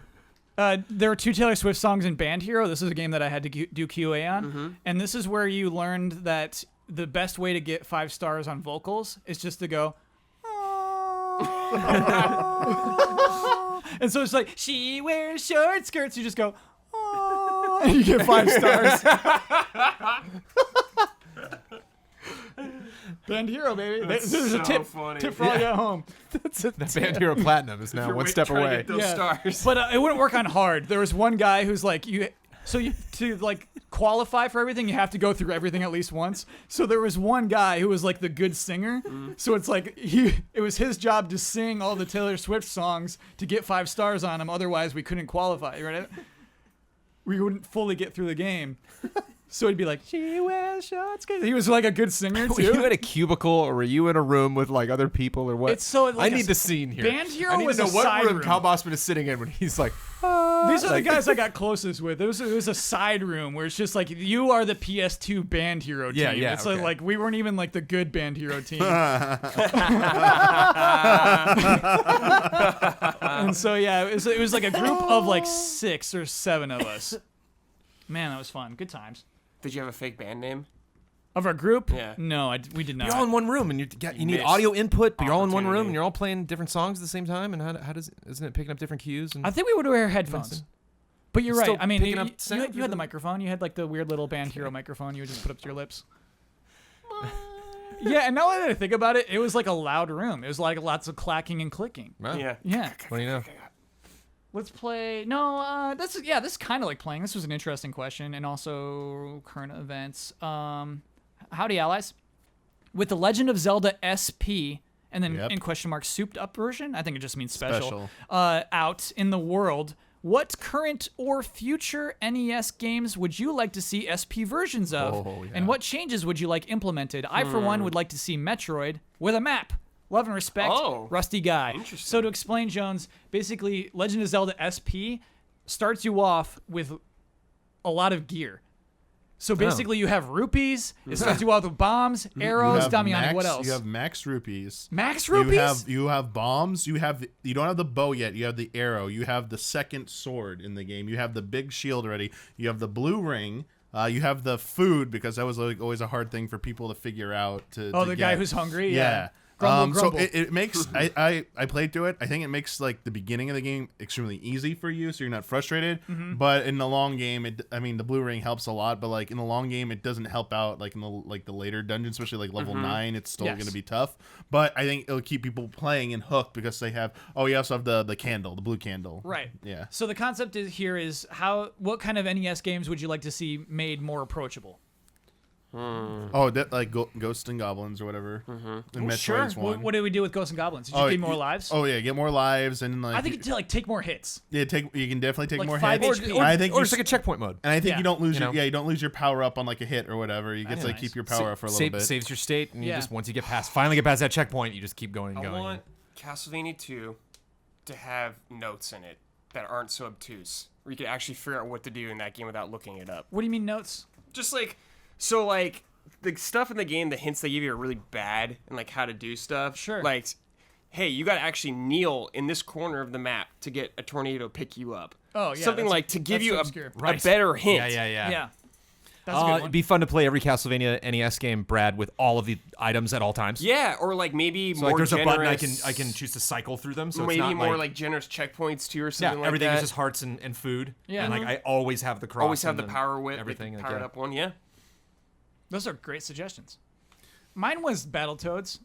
There were 2 Taylor Swift songs in Band Hero. This is a game that I had to do QA on. And this is where you learned that the best way to get 5 stars on vocals is just to go. And so it's like, she wears short skirts. You just go, and you get 5 stars. Band Hero, baby. This is a so tip. funny. Tip for all you at home. That Band Hero Platinum is now one step away. Those stars. But it wouldn't work on hard. There was one guy who's like, to like qualify for everything, you have to go through everything at least once. So there was one guy who was like the good singer. So it's like it was his job to sing all the Taylor Swift songs to get 5 stars on him. Otherwise, we couldn't qualify. Right? We wouldn't fully get through the game. So he'd be like, she wears shorts. He was like a good singer Were you too. in a cubicle or were you in a room with like other people or what? It's so like I need the scene here. Band Hero I need was to know a what side room room. Cal Bossman is sitting in when he's like, These are the guys I got closest with. It was a side room where it's just like you are the PS2 Band Hero team. Yeah, yeah, It's okay. like we weren't even like the good Band Hero team. And so yeah, it was like a group of like 6 or 7 of us. Man, that was fun. Good times. Did you have a fake band name? Of our group? Yeah. No, we did not. you're all in one room and you need missed audio input, but you're all in one room opportunity. and you're all playing different songs at the same time. And how does isn't it picking up different cues? And I think we would wear headphones. But you're right. Still I mean, picking up sound you had or the microphone. You had like the weird little Band Hero microphone you would just put up to your lips. Yeah, and now that I think about it, it was like a loud room. It was like lots of clacking and clicking. Wow. Yeah. Yeah. What do you know? Let's play. No, this is kind of like playing. This was an interesting question, and also current events. Howdy, allies. With the Legend of Zelda SP, and then Yep. in question mark souped up version. I think it just means special. Special. Out in the world. What current or future NES games would you like to see SP versions of? Oh, yeah. And what changes would you like implemented? I, for one, would like to see Metroid with a map. Love and respect, Oh, Rusty Guy. interesting. So to explain, Jones, basically, Legend of Zelda SP starts you off with a lot of gear. So basically, you have rupees. It starts you off with bombs, arrows. You have Damiani, max- what else? You have max rupees. Max rupees? You have bombs. You don't have the bow yet. You have the arrow. You have the second sword in the game. You have the big shield already. You have the blue ring. You have the food because that was like always a hard thing for people to figure out. Oh, the guy who's hungry? Yeah. Grumble, So grumble. it makes I played through it. I think it makes like the beginning of the game extremely easy for you, so you're not frustrated. Mm-hmm. But in the long game, the blue ring helps a lot. But like in the long game, it doesn't help out. Like in the later dungeons, especially like level 9, it's still Yes. going to be tough. But I think it'll keep people playing and hooked because they have. Oh, you also have the candle, the blue candle. Right. Yeah. So the concept is what kind of NES games would you like to see made more approachable? Oh, that like Ghosts and Goblins or whatever. And Metroid's Sure. one. What do we do with Ghosts and Goblins? Did you give more lives? Oh yeah, get more lives and like. I think to take more hits. yeah, you can definitely take Like more 5 hits. HP. And I think or you it's like a checkpoint mode. And I think Yeah. you don't lose You know? you don't lose your power up on like a hit or whatever. You get That's to like, nice. keep your power up for a little bit. Saves your state, and you Yeah. just once you finally get past that checkpoint, you just keep going and I going. want Castlevania 2 to have notes in it that aren't so obtuse, where you can actually figure out what to do in that game without looking it up. What do you mean notes? Just like, the stuff in the game, the hints they give you are really bad, and like how to do stuff. Sure. Like, hey, you got to actually kneel in this corner of the map to get a tornado to pick you up. Oh, yeah, Something that's- like to give that's you so a obscure. better hint. Yeah. Yeah. That's a good one. It'd be fun to play every Castlevania NES game, Brad, with all of the items at all times. Yeah, or like maybe So more like there's generous, a button I can choose to cycle through them. So maybe it's not more like generous checkpoints too, or yeah, something like everything that. is just hearts and food. Yeah. And like I always have the cross. Always have and the power whip, everything. like like, powered yeah. up one. Yeah. Those are great suggestions. Mine was Battletoads.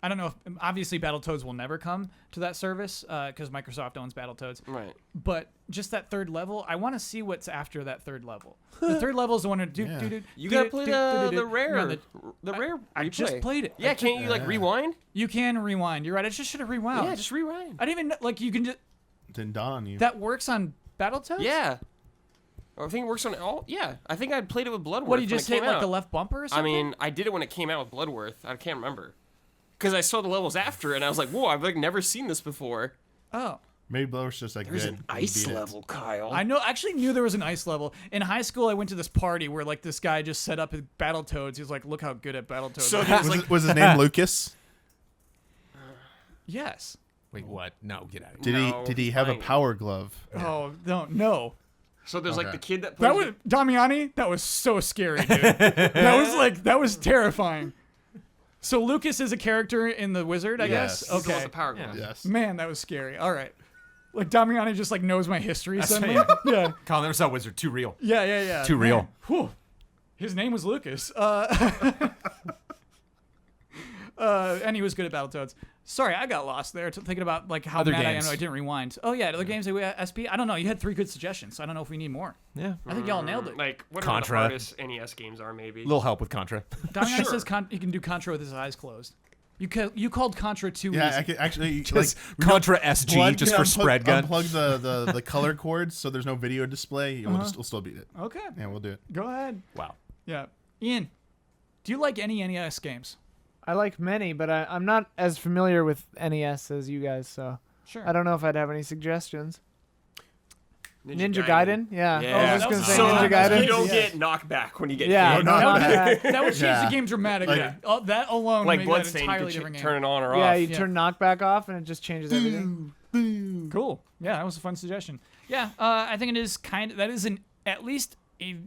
I don't know if obviously Battletoads will never come to that service because Microsoft owns Battletoads. Right. But just that third level, I want to see what's after that third level. The third level is the one to do. Yeah. You gotta play the rare. No, the rare. I just replay. played it. Yeah, can't you like rewind? You can rewind. You're right. I just should have rewound. Yeah, just rewind. I didn't even know, like you can just Didn't dawn on you. that works on Battletoads. Yeah. I think it works on all. Yeah, I think I played it with Bloodworth. What do you when just it came hit like out. the left bumper or I something? mean, I did it when it came out with Bloodworth. I can't remember. Because I saw the levels after, and I was like, "Whoa! I've like never seen this before." Oh. Maybe Blower's just like There's good. an You ice beat it. level, Kyle. I actually knew there was an ice level. In high school, I went to this party where like this guy just set up his Battletoads. He was like, "Look how good at Battletoads." So I there's was like, Was his name Lucas? yes. Wait, what? No, get out of here. Did he have a fine. power glove? Oh no. So there's like Okay. the kid that That plays was Damiani. That was so scary, dude. that was terrifying. So Lucas is a character in the Wizard, I Yes. guess. the one with Okay. the power glove. Yes. Man, that was scary. All right. Like Damiani just like knows my history suddenly. right. Yeah. Colin never saw Wizard. Too real. Yeah. Too real. Man. Whew. His name was Lucas. And he was good at Battletoads. Sorry, I got lost there thinking about like how Other mad games. I am. I didn't rewind. Oh yeah, other games that we SP. I don't know. You had 3 good suggestions. So I don't know if we need more. Yeah. I think y'all nailed it. Like whatever Contra. the hardest NES games are, maybe. A little help with Contra. Damiani Sure. says he can do Contra with his eyes closed. You called Contra too Yeah, easy. I could actually Just like Contra SG just for spread gun. Unplug the color cords so there's no video display. We'll still beat it. Okay, Yeah, we'll do it. go ahead. Wow. Yeah. Ian, do you like any NES games? I like many, but I'm not as familiar with NES as you guys, so Sure. I don't know if I'd have any suggestions. Ninja Gaiden. Gaiden? Yeah. Yeah. I was just Oh, going to that say was Ninja nice. Gaiden. You don't Yeah. get knockback when you get Yeah, hit. no, not no. that. That would change Yeah. the game dramatically. Like- That alone Like would make that an Bloodstained, entirely you could different game. turn it on or Yeah, off. you turn knockback off and it just changes everything. Cool. Yeah, that was a fun suggestion. Yeah, I think it is that is at least a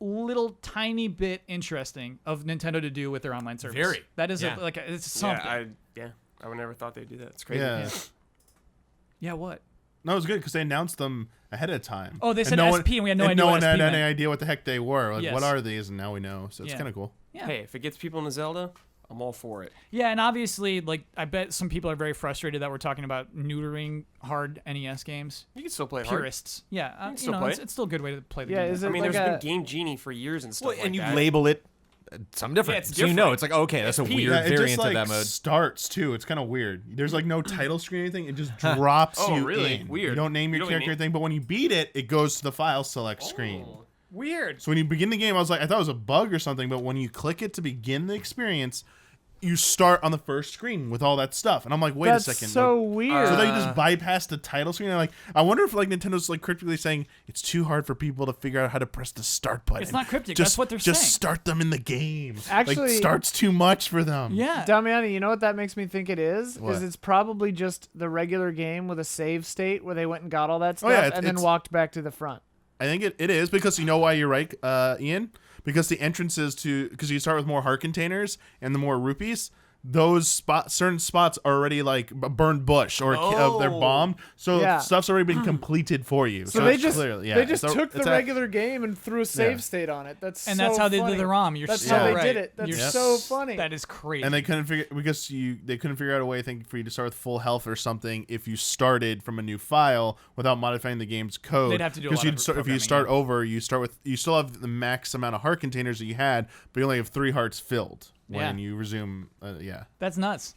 little tiny bit interesting of Nintendo to do with their online service. Very. That is Yeah. it's something. I would never thought they'd do that. It's crazy. Yeah. Yeah, what? No, it was good because they announced them ahead of time. Oh, they And said SP and we had no idea no what one SP had any meant. idea what the heck they were. Like, Yes. what are these? And now we know. So it's Yeah. kind of cool. Yeah. Hey, if it gets people into Zelda, I'm all for it. Yeah, and obviously, like, I bet some people are very frustrated that we're talking about neutering hard NES games. You can still play hard. Purists. Yeah, you still know, play it's it. still a good way to play the Yeah, game. is I it mean, like there's a, been Game Genie for years and stuff Well, like and you that. label it something different. Yeah, it's so you know, different. it's like, okay, that's a SP. weird Yeah, it variant just like of that mode. starts too. It's kind of weird. There's like no title screen or anything. It just drops Oh, you really? in. Weird. You don't name You your don't character or name- anything, but when you beat it, it goes to the file select screen. Oh. Weird. So when you begin the game, I was like, I thought it was a bug or something, but when you click it to begin the experience, you start on the first screen with all that stuff. And I'm like, wait That's a second. so like, weird. so they just bypass the title screen. And like, I wonder if like Nintendo's like cryptically saying it's too hard for people to figure out how to press the start button. It's not cryptic. Just, That's what they're just saying. start them in the game. Actually- like, starts too much for them. Yeah. Damiani, you know what that makes me think it is? What? Is it's probably just the regular game with a save state where they went and got all that stuff yeah, and then it's- walked back to the front. I think it is because you know why you're right, Ian? Because the entrances because you start with more heart containers and the more rupees. Those certain spots are already like burned bush or they're Oh. bombed, so Yeah. stuff's already been completed for you. So they it's just clearly, yeah, they just it's a- took the it's a- regular game and threw a save Yeah. state on it. That's And so that's how they funny. did the ROM. You're That's so how they right. did it. That's You're so funny. That is crazy. and they couldn't figure because they couldn't figure out a way, I think, for you to start with full health or something if you started from a new file without modifying the game's code. They'd have to do a because lot of if you programming, start yeah. over, you still have the max amount of heart containers that you had, but you only have 3 hearts filled when Yeah. you resume. Yeah. That's nuts.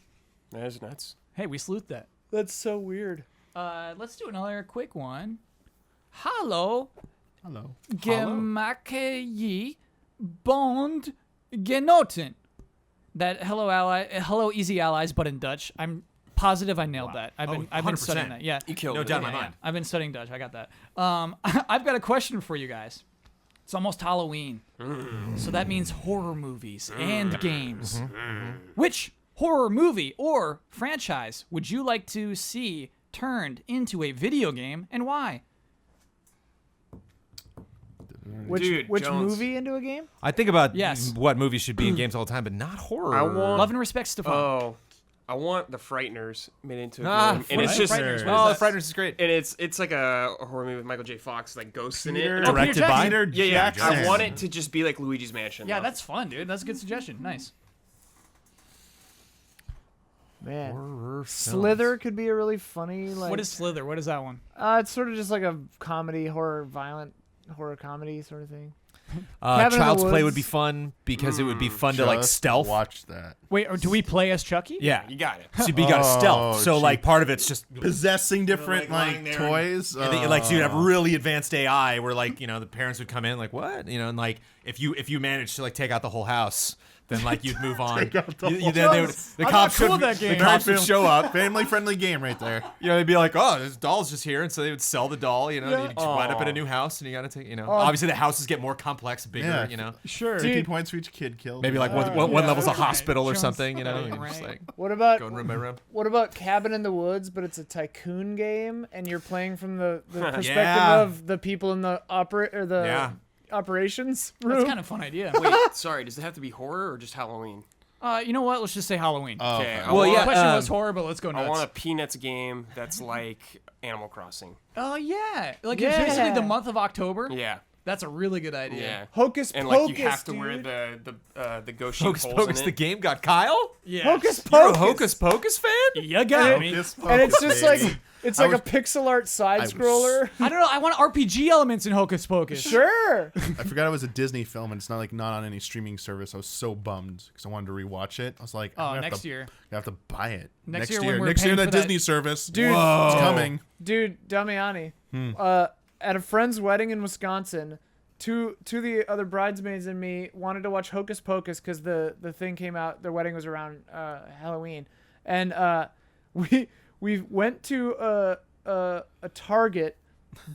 That is nuts. Hey, we sleuthed that. That's so weird. Let's do another quick one. Hallo, Hello. Gemache Bond Genoten. That hello easy allies, but in Dutch. I'm positive I nailed that. I've been 100%. studying that. Yeah. You killed No it. doubt in my Yeah, mind. I've been studying Dutch. I got that. I've got a question for you guys. It's almost Halloween. So that means horror movies and games. Which horror movie or franchise would you like to see turned into a video game and why? Which Dude, which Jones. movie into a game? I think about Yes. what movies should be in games all the time, but not horror. I want- Love and respect, Stefan. Oh, I want the Frighteners made into a Ah, game, and it's Frighteners. just Frighteners, what Oh, is the Frighteners is great. and it's like a horror movie with Michael J. Fox, like ghosts in it. Peter, And I- Directed by? Peter yeah. Jackson. I want it to just be like Luigi's Mansion. Yeah, though. that's fun, dude. That's a good suggestion. Nice. Man. Horror Slither could be a really funny like What is Slither? What is that one? it's sort of just like a comedy, violent horror comedy sort of thing. Cabin in the Child's Play would Woods. be fun because it would be fun to like Just stealth. Watch that. Wait, or do we play as Chucky? Yeah, You got it. so you got to stealth. Oh, So gee. like part of it's just Possessing different lying like there toys. and they, like so you'd have really advanced AI where like the parents would come in like what and like if you managed to like take out the whole house then like you'd move on. Take out the whole Then they would, the I'm cops not cool would with that game. the cops would show up. family friendly game right there. They'd be like, oh, this doll's just here, and so they would sell the doll. And you just wind up in a Aw. new house, and you gotta take. Obviously the houses get more complex, bigger. Yeah. Sure. 50 points for each kid killed. Maybe like one yeah, level's a okay. hospital or Jones- something. right, And you're just right. like What about going room by room. what about Cabin in the Woods, but it's a tycoon game and you're playing from the perspective Yeah. of the people in the Yeah. operations That's room? kind of a fun idea. Wait, sorry. Does it have to be horror or just Halloween? You know what? Let's just say Halloween. Oh, Okay. okay. I Well, want, The yeah, question was horror, but let's go I nuts. want a Peanuts game that's like Animal Crossing. Oh yeah, like it's basically Yeah. the month of October. Yeah. That's a really good idea. Yeah. Hocus And Pocus, like you have to dude. wear the ghost sheet Hocus holes Pocus, in the it. game got Kyle. Yeah. Hocus You're a Pocus. Hocus Pocus fan? You got me. Hocus And it's Pocus, just baby. like it's I like was- a pixel art side scroller. I don't know. I want RPG elements in Hocus Pocus. Sure. I forgot it was a Disney film and it's not on any streaming service. I was so bummed because I wanted to rewatch it. I was like, Oh, I'm gonna have next to- year. I have to buy it. Next year when we're next year paying that for that- Disney service. Dude. It's coming. Dude, Damiani. Hmm. At a friend's wedding in Wisconsin, two of the other bridesmaids and me wanted to watch Hocus Pocus because the thing came out. Their wedding was around Halloween, and we went to a Target,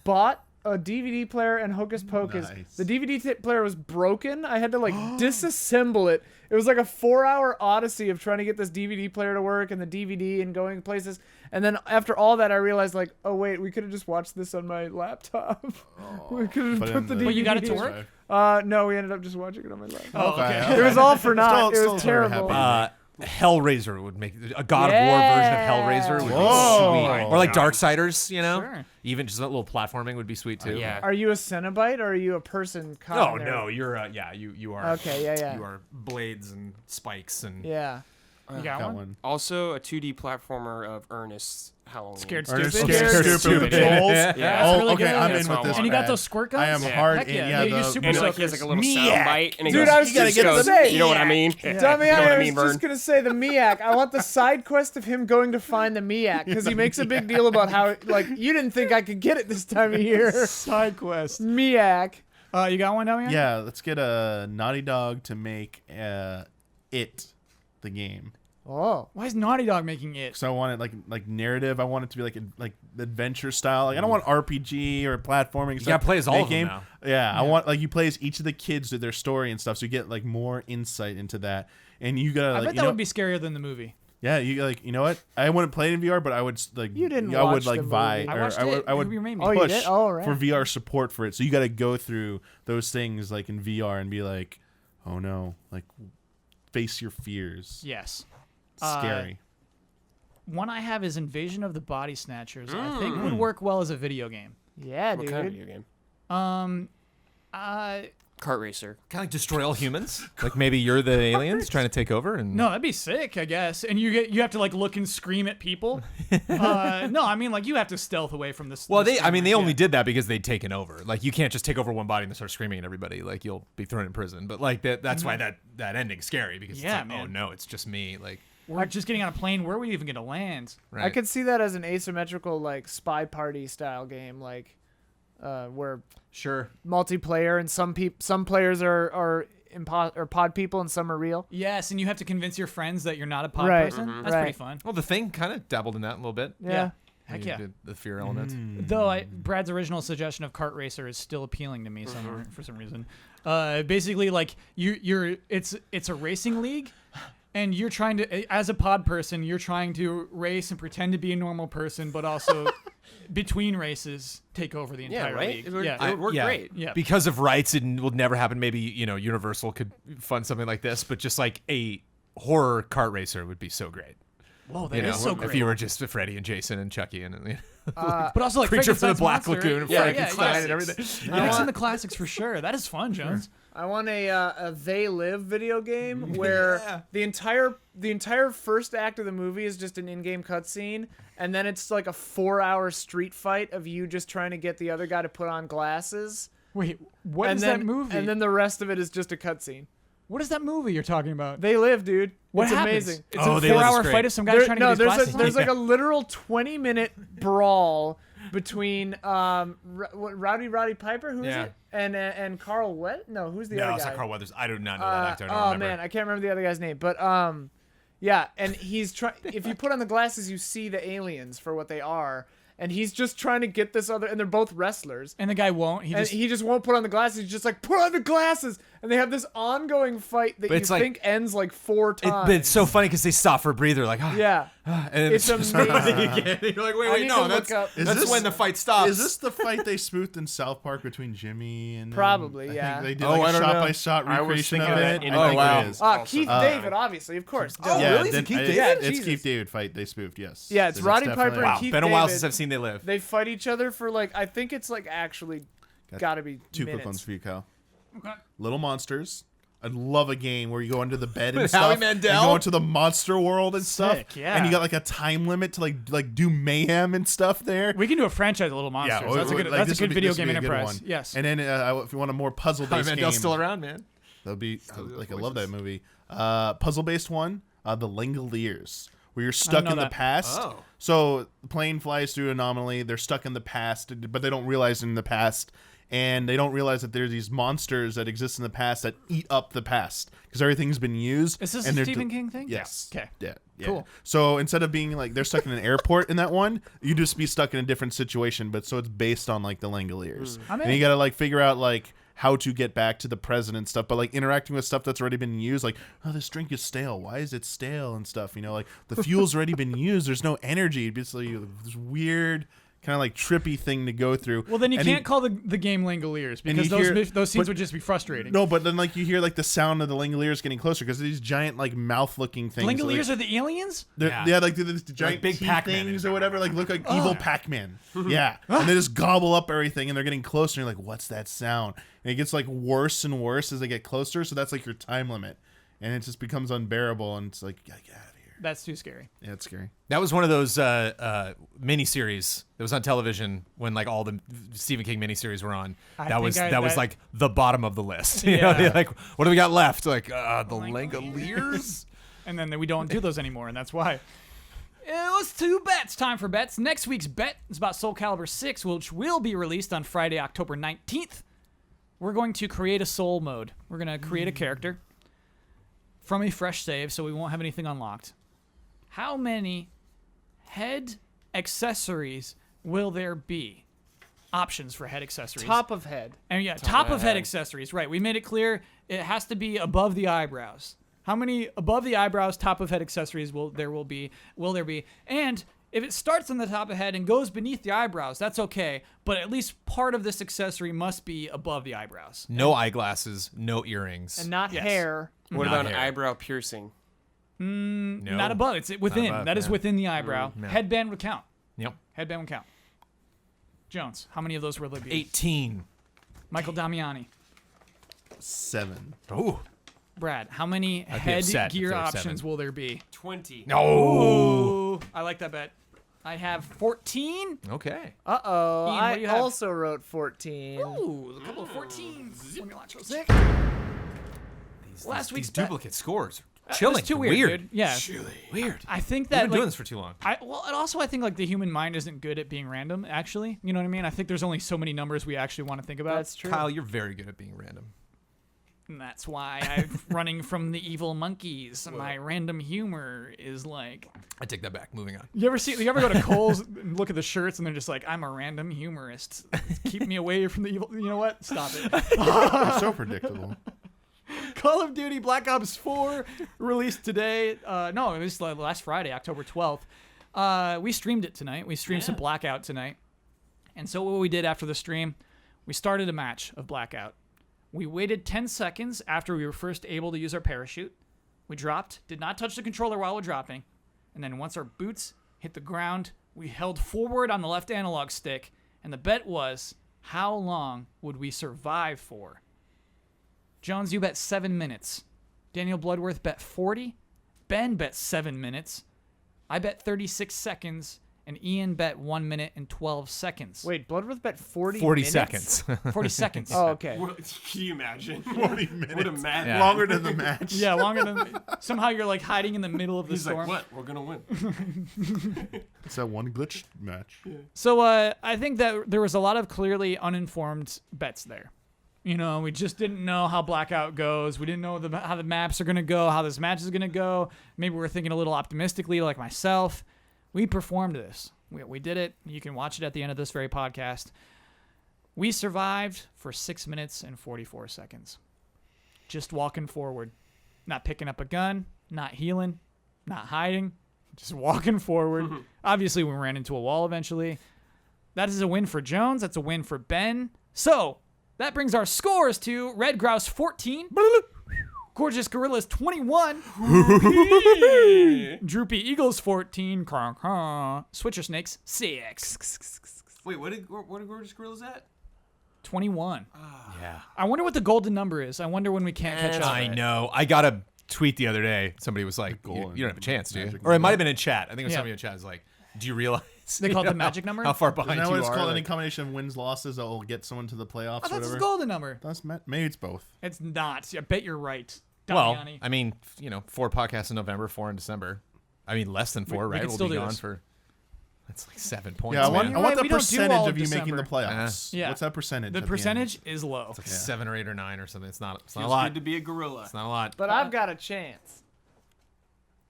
bought a DVD player and Hocus Pocus. Nice. The DVD player was broken. I had to like disassemble it. It was like a 4-hour odyssey of trying to get this DVD player to work and the DVD and going places. And then after all that, I realized like, oh wait, we could have just watched this on my laptop. We could have put the DVD. But you got it to work? No, we ended up just watching it on my laptop. Oh, okay. It was all for naught. Still It was sort of terrible. happy. Hellraiser would make a God of War version of Hellraiser would Whoa. be sweet. Or like God. Darksiders, you know? Sure. Even just a little platforming would be sweet too. Yeah. Are you a Cenobite or are you a person caught No, in there? no, you're you are. Okay, yeah. You are blades and spikes and Yeah. You got Got one? one. Also, a 2D platformer of Ernest's Halloween. Scared Ernest stupid. Scared Stupid Trolls. Yeah. That's Oh, really okay, good. I'm That's in what with I this. want. And you got Brad. those squirt guns? I am Yeah. hard Heck in. yeah. Yeah, You use the- super And like he has like a little Meow. sound bite, and he Dude, goes, I was he just just gonna goes, say. you know what I mean? Dummy, You know what I mean, was just Vern? gonna say the Miak. I want the side quest of him going to find the Miak because he makes a big deal about how like you didn't think I could get it this time of year. Side quest. Miak. You got one, Damian? Yeah, let's get a Naughty Dog to make it the game. Oh. Why is Naughty Dog making it? So I want it like narrative. I want it to be like adventure style. Like I don't want RPG or platforming. You gotta play as all of them now. Yeah, I want like you play as each of the kids to their story and stuff, so you get like more insight into that. And you gotta I like bet that would be scarier than the movie. yeah, you like you know what? I wouldn't play it in VR, but I would like You didn't I would watch like the vie movie. I or watched I would it. I would You made me. Oh, you push did? Oh, right. for VR support for it. So you got to go through those things like in VR and be like, oh no, like face your fears. Yes. It's scary. One I have is Invasion of the Body Snatchers. I think would work well as a video game. Yeah, What dude. kind of video game? Kart racer. kind of like destroy all humans. Like maybe you're the aliens trying to take over and No, that'd be sick, I guess. And you have to like look and scream at people. No, I mean like you have to stealth away from this. Well, the they streamers, only yeah. did that because they'd taken over. Like you can't just take over one body and then start screaming at everybody. Like you'll be thrown in prison. But like that's why that ending's scary because Yeah, it's like, oh man. no, it's just me. Like We're just getting on a plane. Where are we even gonna land? right. I could see that as an asymmetrical like spy party style game, like where sure. multiplayer and some players are pod people and some are real. Yes, and you have to convince your friends that you're not a pod Right. person. Mhm. That's Right. pretty fun. Well, the thing kind of dabbled in that a little bit. Yeah. Heck You yeah. did the fear element. Though Brad's original suggestion of kart racer is still appealing to me for some reason. Basically, like it's a racing league, and you're trying to, as a pod person, you're trying to race and pretend to be a normal person, but also between races take over the entire Yeah, right? league. It would, yeah. it would work great. Yeah. Because of rights, it would never happen. Maybe Universal could fund something like this, but just like a horror kart racer would be so great. Whoa, that You is know, so if great. you were just Freddy and Jason and Chucky and But also like Creature from the Frankenstein's Black monster. Lagoon, Yeah, Frankenstein, and classics. everything. Mix in the classics for sure. That is fun, Jones. I want a They Live video game where the entire first act of the movie is just an in-game cutscene, and then it's like a 4-hour street fight of you just trying to get the other guy to put on glasses. Wait, what and is then, that movie? And then the rest of it is just a cutscene. what is that movie you're talking about? They Live, dude. What It's happens? amazing. It's Oh, a They Live is 4-hour great. fight of some guy trying to get his glasses on? there's like a literal 20-minute brawl between Roddy Piper, who is Yeah. it, and Carl Wet? No, who's the No, other it's guy? not Carl Weathers. I do not know that actor. I don't Oh remember. man, I can't remember the other guy's name, but yeah, and he's trying. If you put on the glasses, you see the aliens for what they are, and he's just trying to get this other, and they're both wrestlers. And the guy won't. And he just won't put on the glasses. He's just like, put on the glasses, and they have this ongoing fight that But you it's like- think ends like 4 times. But it's so funny because they stop for a breather, like Yeah, and it's just amazing. again. You're like, I wait, need no, to that's look up- Is that's this- when the fight stops. Is this the fight they spoofed in South Park between Jimmy and Probably, I yeah. think they did Oh, like I a don't know. shot-by-shot I was recreation of thinking it. that I anyway. think wow. it is. Keith Also. David, obviously, of course. Oh, Duh. really? Is it then- Keith it's- David? Yeah, It's Jesus. Keith David fight they spoofed, yes. Yeah, it's That's Roddy definitely- Piper and Wow, Keith been a while David. since I've seen They Live. They fight each other for like, I think it's like actually gotta be Two minutes. quick ones for you, Kyle. Okay. Little Monsters. I love a game where you go into the bed and With stuff. Howie and Mandel? you go into the monster world and stuff. Sick, yeah. And you got like a time limit to like do mayhem and stuff there. We can do a franchise of Little Monsters. or- that's a or, good. like, That's a this would good be- video this would game be a good enterprise. one. Yes. And then if you want a more Howie puzzle-based Mandel's game, still around, man. that'll be do like the I love that voices. movie. Puzzle-based one, The Langoliers, where you're stuck know in the that. past. Oh. So the plane flies through anomaly. They're stuck in the past, but they don't realize in the past. and they don't realize that there's these monsters that exist in the past that eat up the past because everything's been used. Is this and a they're Stephen King thing? Yes. Okay. Yeah. Cool. So instead of being like they're stuck in an airport in that one, you just be stuck in a different situation, but so it's based on like the Langoliers. I'm And in. you got to like figure out like how to get back to the present and stuff, but like interacting with stuff that's already been used, like, oh, this drink is stale. Why is it stale and stuff? You know, like the fuel's already been used. There's no energy. It's like this weird kind of like trippy thing to go through. Well, then you And can't call the game Langoliers And because you hear- those scenes but- would just be frustrating. No, but then like you hear like the sound of the Langoliers getting closer because these giant like mouth-looking things. Langoliers like, are the aliens? yeah, like the giant big teeth Pac-Man things in or whatever, like look like evil Pac-Man. Yeah, and they just gobble up everything, and they're getting closer. And you're like, what's that sound? And it gets like worse and worse as they get closer. So that's like your time limit, and it just becomes unbearable. And it's like, gotta get out of here. That's too scary. Yeah, it's scary. That was one of those miniseries that was on television when like all the Stephen King miniseries were on. That was like the bottom of the list. You know, Yeah. like what do we got left? Like the Langoliers. And then we don't do those anymore, and that's why. Let's do bets. Time for bets. Next week's bet is about Soul Calibur 6, which will be released on Friday, October 19th. We're going to create a soul mode. We're going to create a character from a fresh save, so we won't have anything unlocked. How many head accessories will there be? Options for head accessories. Top of head. And yeah, top of head head. accessories. Right. We made it clear it has to be above the eyebrows. How many above the eyebrows top of head accessories will there be? And if it starts on the top of the head and goes beneath the eyebrows, that's okay. But at least part of this accessory must be above the eyebrows. No eyeglasses, no earrings. And not Yes. hair. What Not about an hair. eyebrow piercing? no. Not above. It's within. above, That is yeah. within the eyebrow. no. Headband would count. Yep. Headband would count. Jones, how many of those will there be? 18. Michael Damiani. 7. Oh. Brad, how many be head upset if gear there were options 7. will there be? 20. No. Ooh, I like that bet. I have 14. Okay. Uh-oh. Ian, what do you I have? also wrote 14. Ooh, a couple of 14s. Let me watch those. Sick. Last These week's bet. duplicate scores. It Chilling. was too weird, dude. Yeah. Weird. I think We've that been doing like, this for too long. and also I think like the human mind isn't good at being random. Actually, you know what I mean? I think there's only so many numbers we actually want to think about. That's true. Kyle, you're very good at being random. And that's why I'm running from the evil monkeys. My random humor is like. I take that back. Moving on. You ever go to Kohl's and look at the shirts and they're just like, I'm a random humorist. Keep me away from the evil. You know what? Stop it. It's so predictable. Call of Duty Black Ops 4 released today. No, it was last Friday, October 12th. We streamed it tonight. We streamed some Blackout tonight. And so what we did after the stream, we started a match of Blackout. We waited 10 seconds after we were first able to use our parachute. We dropped, did not touch the controller while we're dropping. And then once our boots hit the ground, we held forward on the left analog stick. And the bet was, how long would we survive for? Jones, you bet 7 minutes. Daniel Bloodworth bet 40. Ben bet 7 minutes. I bet 36 seconds. And Ian bet 1 minute and 12 seconds. Wait, Bloodworth bet 40 40 minutes? seconds. 40 seconds. Oh, okay. Can you imagine? 40 minutes. What a mad. Yeah. Longer than the match. Yeah, longer than... Somehow you're like hiding in the middle of the He's storm. like, what? We're gonna win. It's that one glitch match. So I think that there was a lot of clearly uninformed bets there. You know, we just didn't know how Blackout goes. We didn't know how the maps are going to go, how this match is going to go. Maybe we're thinking a little optimistically like myself. We performed this. We did it. You can watch it at the end of this very podcast. We survived for 6 minutes and 44 seconds. Just walking forward. Not picking up a gun, not healing, not hiding, just walking forward. Obviously, we ran into a wall eventually. That is a win for Jones. That's a win for Ben. So, that brings our scores to Red Grouse 14, Gorgeous Gorillas 21, Droopy Eagles 14, Switcher Snakes 6, Wait, what did Gorgeous Gorillas at? 21. Yeah. I wonder what the golden number is. I wonder when we can't catch up. I know. I got a tweet the other day. Somebody was like, you don't have a chance, do you? Magic Or it might number. have been in chat. I think it was Yeah. somebody in chat was like, do you realize? They call it the you know, magic number? How far Isn't behind that you what it's are? called? like- Any combination of wins, losses that will get someone to the playoffs I or thought this was whatever? the golden number. Maybe it's both. It's not. I bet you're right. Well, Damiani. I mean, 4 podcasts in November, 4 in December. I mean, less than 4, we right? can We'll still be do gone this. for. That's like 7 points. Yeah, I man. want the we don't do percentage all of of you making the December. playoffs. Yeah. What's that percentage? The at end? percentage is low. It's like 7 or 8 or 9 or something. It's not a Feels lot. good to be a gorilla. It's not a lot. But I've got a chance.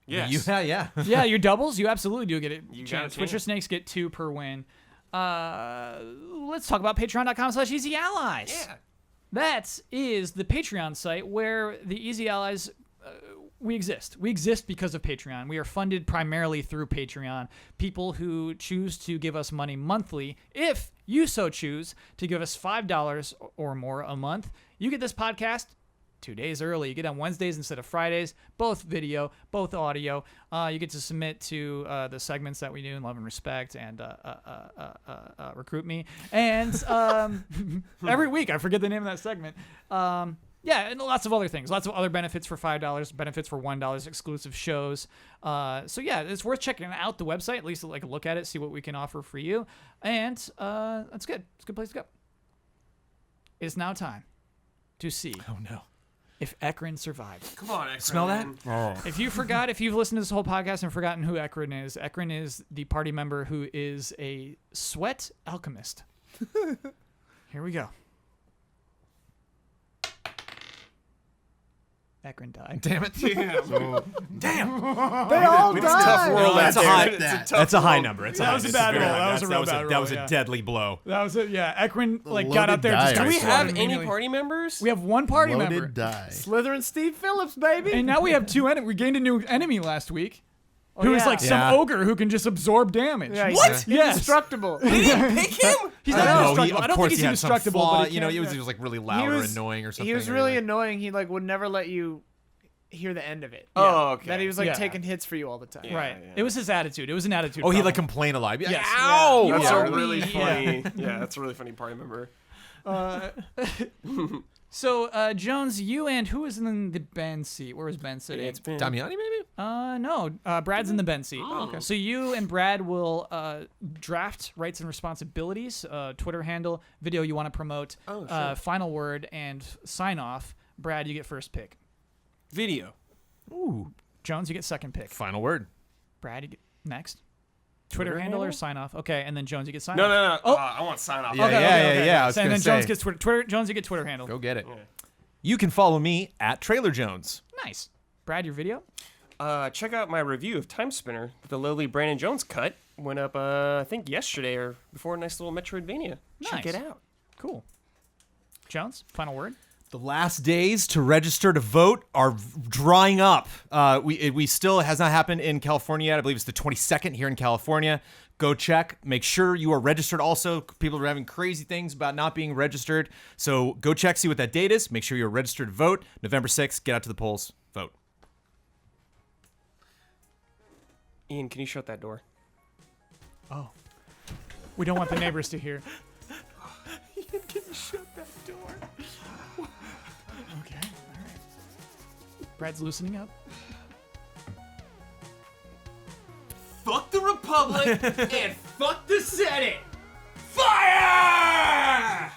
Yes. Yeah. Yeah, your doubles, you absolutely do get a You got a chance. Switcher chance. Snakes get 2 per win. Let's talk about patreon.com/Easy Allies. Yeah. That is the Patreon site where the Easy Allies, we exist. We exist because of Patreon. We are funded primarily through Patreon. People who choose to give us money monthly, if you so choose to give us $5 or more a month, you get this podcast 2 days early. You get it on Wednesdays instead of Fridays, both video, both audio. You get to submit to the segments that we do in Love and Respect and Recruit Me. And every week, I forget the name of that segment. Yeah, and lots of other things. Lots of other benefits for $5, benefits for $1, exclusive shows. So yeah, it's worth checking out the website, at least like look at it, see what we can offer for you. And that's good. It's a good place to go. It's now time to see Oh no. if Ekron survived. Come on, Ekron. Smell that? If you forgot, if you've listened to this whole podcast and forgotten who Ekron is the party member who is a sweat alchemist. Here we go. Ekron died. Damn it. Damn. They all It's a tough died. world That's out a there. high. It's a tough That's a high world. number. It's That a high, was a it's bad very roll. high. That was a real That bad that was roll, a yeah. deadly blow. That was it. Yeah, Ekron got Loaded out there. die Just Do we right have there. any immediately. party members? We have one party Loaded member, die. Slytherin Steve Phillips, baby. and now we have 2 enemies. We gained a new enemy last week, who is yeah. like some Yeah. ogre who can just absorb damage. Yeah, What? He's Yes. indestructible. We didn't pick him? He's I not know, indestructible. I of don't course think he's he had some indestructible, flaw, but he you know, can't- he was like really loud or annoying or something. He was or really like- annoying. He like would never let you hear the end of it. Oh, okay. That he was like Yeah. taking hits for you all the time. Yeah. Right. It was his attitude. It was an attitude. Oh, he problem. like complained a lot. He'd be like, Yes. Ow! Yeah. That's Yeah. a really Yeah. funny. Yeah, that's a really funny party member. So, Jones, you and who is in the Ben seat? Where is Ben sitting? It's been. Damiani, maybe? No. Brad's in the Ben seat. Oh. Okay. So you and Brad will draft rights and responsibilities, Twitter handle, video you want to promote, Oh, sure. final word, and sign off. Brad, you get first pick. Video. Ooh. Jones, you get second pick. Final word. Brad, you get next. Twitter Twitter handle or handle? sign off? Okay, and then Jones, you get sign No, off. no, no. Oh. I want to sign off. Yeah, Okay. yeah. I was And gonna then Jones say. gets Twitter. Jones, you get Twitter handle. Go get it. Yeah. You can follow me at Trailer Jones. Nice. Brad, your video? Check out my review of Time Spinner that the lowly Brandon Jones cut. Went up, I think yesterday or before. A nice little Metroidvania. Check Nice. it out. Cool. Jones, final word? The last days to register to vote are drying up. We still has not happened in California yet. I believe it's the 22nd here in California. Go check. Make sure you are registered. Also, people are having crazy things about not being registered. So go check, see what that date is. Make sure you're registered to vote. November 6th, get out to the polls, vote. Ian, can you shut that door? Oh. We don't want the neighbors to hear. Ian, can you shut that door? Okay, all right. Brad's loosening up. Fuck the Republic and fuck the Senate. Fire!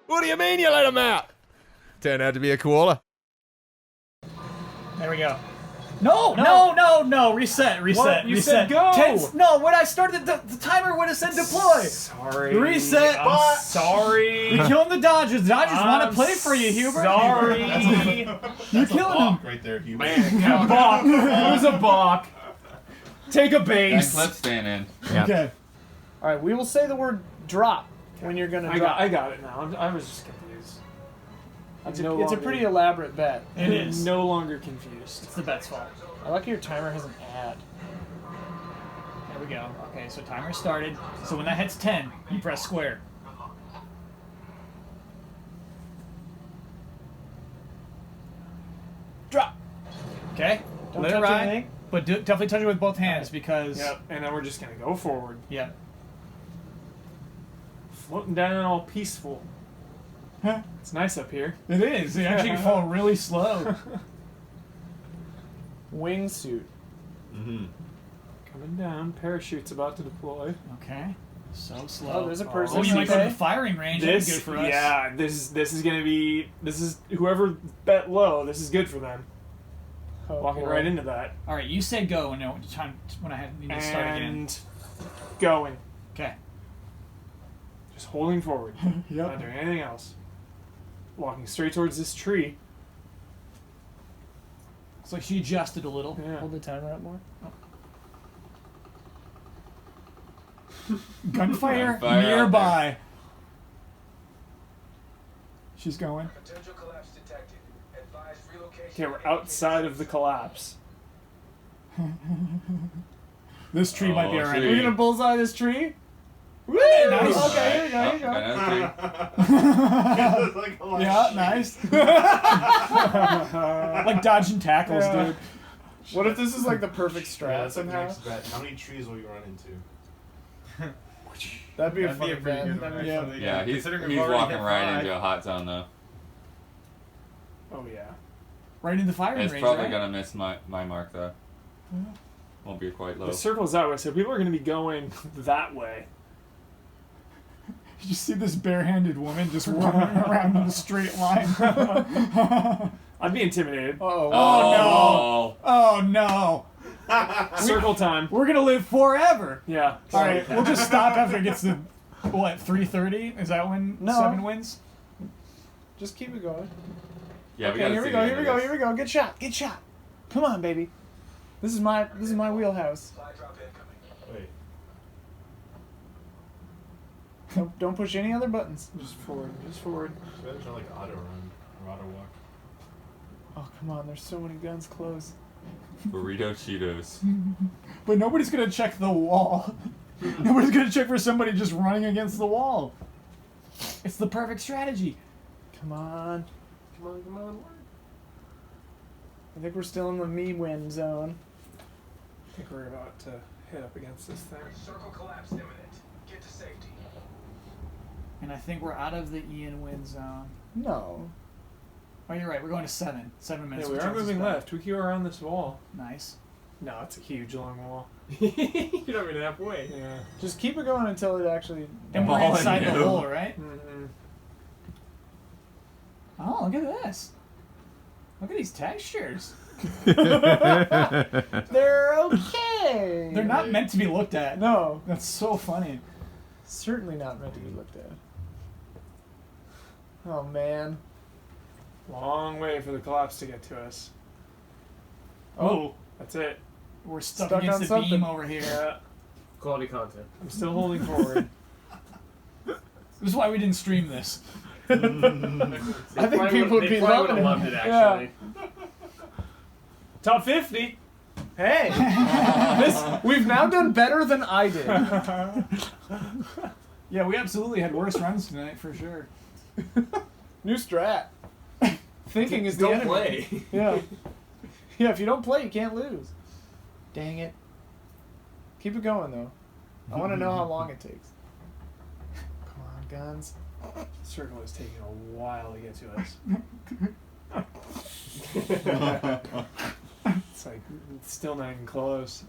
What do you mean you let him out? Turned out to be a koala. There we go. No. Reset. What? You said go. No, when I started, the timer would have said deploy. Sorry. Reset. I'm sorry. You're killing the Dodgers. The Dodgers want to play for you, Hubert. Sorry. You're killing them. Right there, Hubert. A balk. It was a balk. Take a That base. clip's staying in. Okay. All right, we will say the word drop when you're gonna drop. I got it now. I was just confused. It's a pretty elaborate bet. It is. No longer confused. It's the bet's fault. I like your timer has an ad. There we go. Okay, so timer started. So when that hits 10, you press square. Drop. Okay? Don't Let it touch ride. anything. But definitely touch it with both hands because... Yep. And then we're just gonna go forward, Yeah. floating down all peaceful. Huh? It's nice up here. It is. It actually fall really slow. Wingsuit. Coming down. Parachute's about to deploy. Okay. So slow. Oh, there's a person. Oh, you might go to Okay. the firing range. That'd be good for us. Yeah, this is gonna be whoever bet low. This is good for them. Oh, Walking boy. right into that All right, you say go when when I need to start again. and going, Okay. just holding forward, not doing anything else. Walking straight towards this tree. Looks like she adjusted a little. Yeah. Hold the timer up more. Gunfire Gunfire out nearby. She's going. Potential collapse detected. Advise relocation. Okay, we're outside of the collapse. This tree might be Oh, alright. tree. We're gonna bullseye this tree. Woo! Nice. Okay, here you go. Here you go. Yeah, nice. Like dodging tackles, Yeah. dude. What if this is like the perfect strat Yeah, that's like somehow? next bet. How many trees will you run into? That'd be a That'd fun be a pretty bet. good one, That'd be actually. fun. Yeah, he's Considering we've already walking hit right 5. into a hot zone though. Oh yeah. Right in the firing It's range, probably right? gonna miss my mark though. Won't be quite low. The circle's that way, so people are gonna be going that way. You see this barehanded woman just running around in a straight line. I'd be intimidated. Uh-oh. Oh, no. Oh no. Circle time. We're gonna live forever. Yeah. All right, we'll just stop after it gets to what 3:30. Is that when No. 7 wins? Just keep it going. Yeah, we Okay, gotta here see we go. the Here end we of go. this. Here we go. Good shot. Good shot. Come on, baby. This is my wheelhouse. Supply drop incoming. Wait. Don't push any other buttons. Just forward. Just forward. So I like auto run or auto walk. Oh come on! There's so many guns close. Burrito Cheetos. But nobody's gonna check the wall. Nobody's gonna check for somebody just running against the wall. It's the perfect strategy. Come on. Come on, come on. I think we're still in the me win zone. I think we're about to hit up against this thing. Circle collapse imminent. Get to safety. And I think we're out of the Ian win zone. No. Oh, you're right. We're going to 7. 7 Yeah, minutes. we which are takes us moving back. left. We can go around this wall. Nice. No, it's a huge long wall. You're not even halfway. Yeah. Just keep it going until it actually. And we're Ball inside the in you. hole, right? Mm-hmm. Oh, look at this. Look at these textures. They're okay. They're not meant to be looked at. No, That's so funny. certainly not meant to be looked at. Oh man. Long way for the collapse to get to us. Oh, That's it. we're stuck Stuck against on the something. beam over here. Yeah. Quality content. I'm still holding forward. This is why we didn't stream this. I think people would be loving it. loved it Yeah. actually. Top 50. Hey, we've now done better than I did. Yeah, we absolutely had worse runs tonight for sure. New strat. Thinking is the Don't enemy. play. Yeah. Yeah, if you don't play, you can't lose. Dang it. Keep it going, though. I want to know how long it takes. Come on, guns. Circle is taking a while to get to us. It's like, it's still not even close.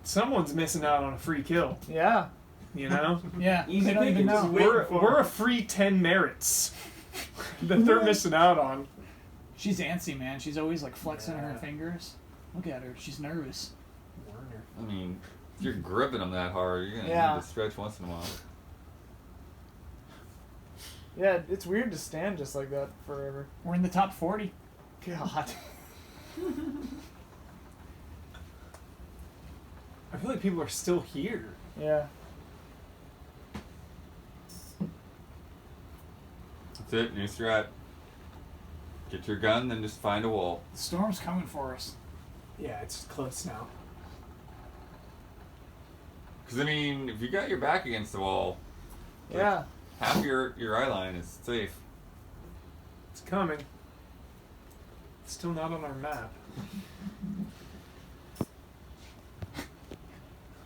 Someone's missing out on a free kill, Yeah. you know? Yeah, Easy they don't even pickings. know. We're a free 10 merits that they're missing out on. She's antsy, man. She's always like flexing her Yeah. fingers. Look at her. She's nervous. Werner. I mean, if you're gripping them that hard, you're gonna Yeah. need to stretch once in a while. Yeah, it's weird to stand just like that forever. We're in the top 40. God. I feel like people are still here. Yeah. That's it, new strat. Get your gun, then just find a wall. The storm's coming for us. Yeah, it's close now. Because, I mean, if you got your back against the wall, Yeah. half your eye line is safe. It's coming. It's still not on our map.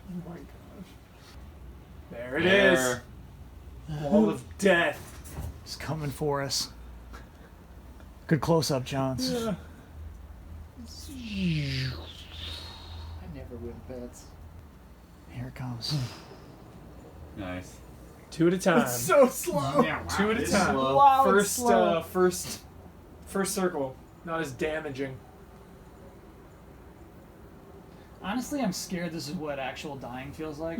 Oh my gosh. There it is. There. Wall of death. It's coming for us. Good close up, Johns. I never win bets. Here it comes. Nice. 2 at a time. So slow. Yeah, wow, 2 at it a is time. slow. Wow, it's slow. First circle. Not as damaging. Honestly, I'm scared this is what actual dying feels like.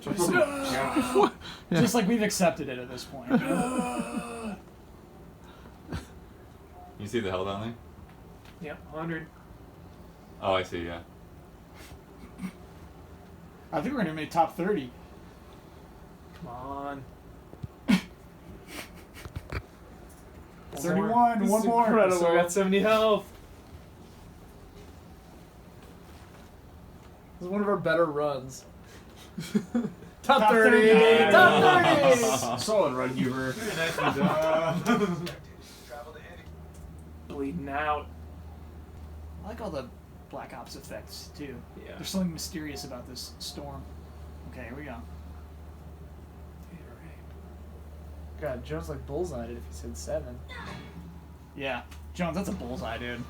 Yeah. Just like we've accepted it at this point. You see the hell down there? Yep, 100. Oh, I see. Yeah. I think we're gonna make top 30. Come on. 31, This one is more. Incredible. I got 70 health. This is one of our better runs. Top 30. Top 30. Solid run, Huber. Travel to Indy. Bleeding out. I like all the Black Ops effects too. Yeah. There's something mysterious about this storm. Okay, here we go. God, Jones like bullseyed it if he said 7. Yeah, Jones, that's a bullseye, dude.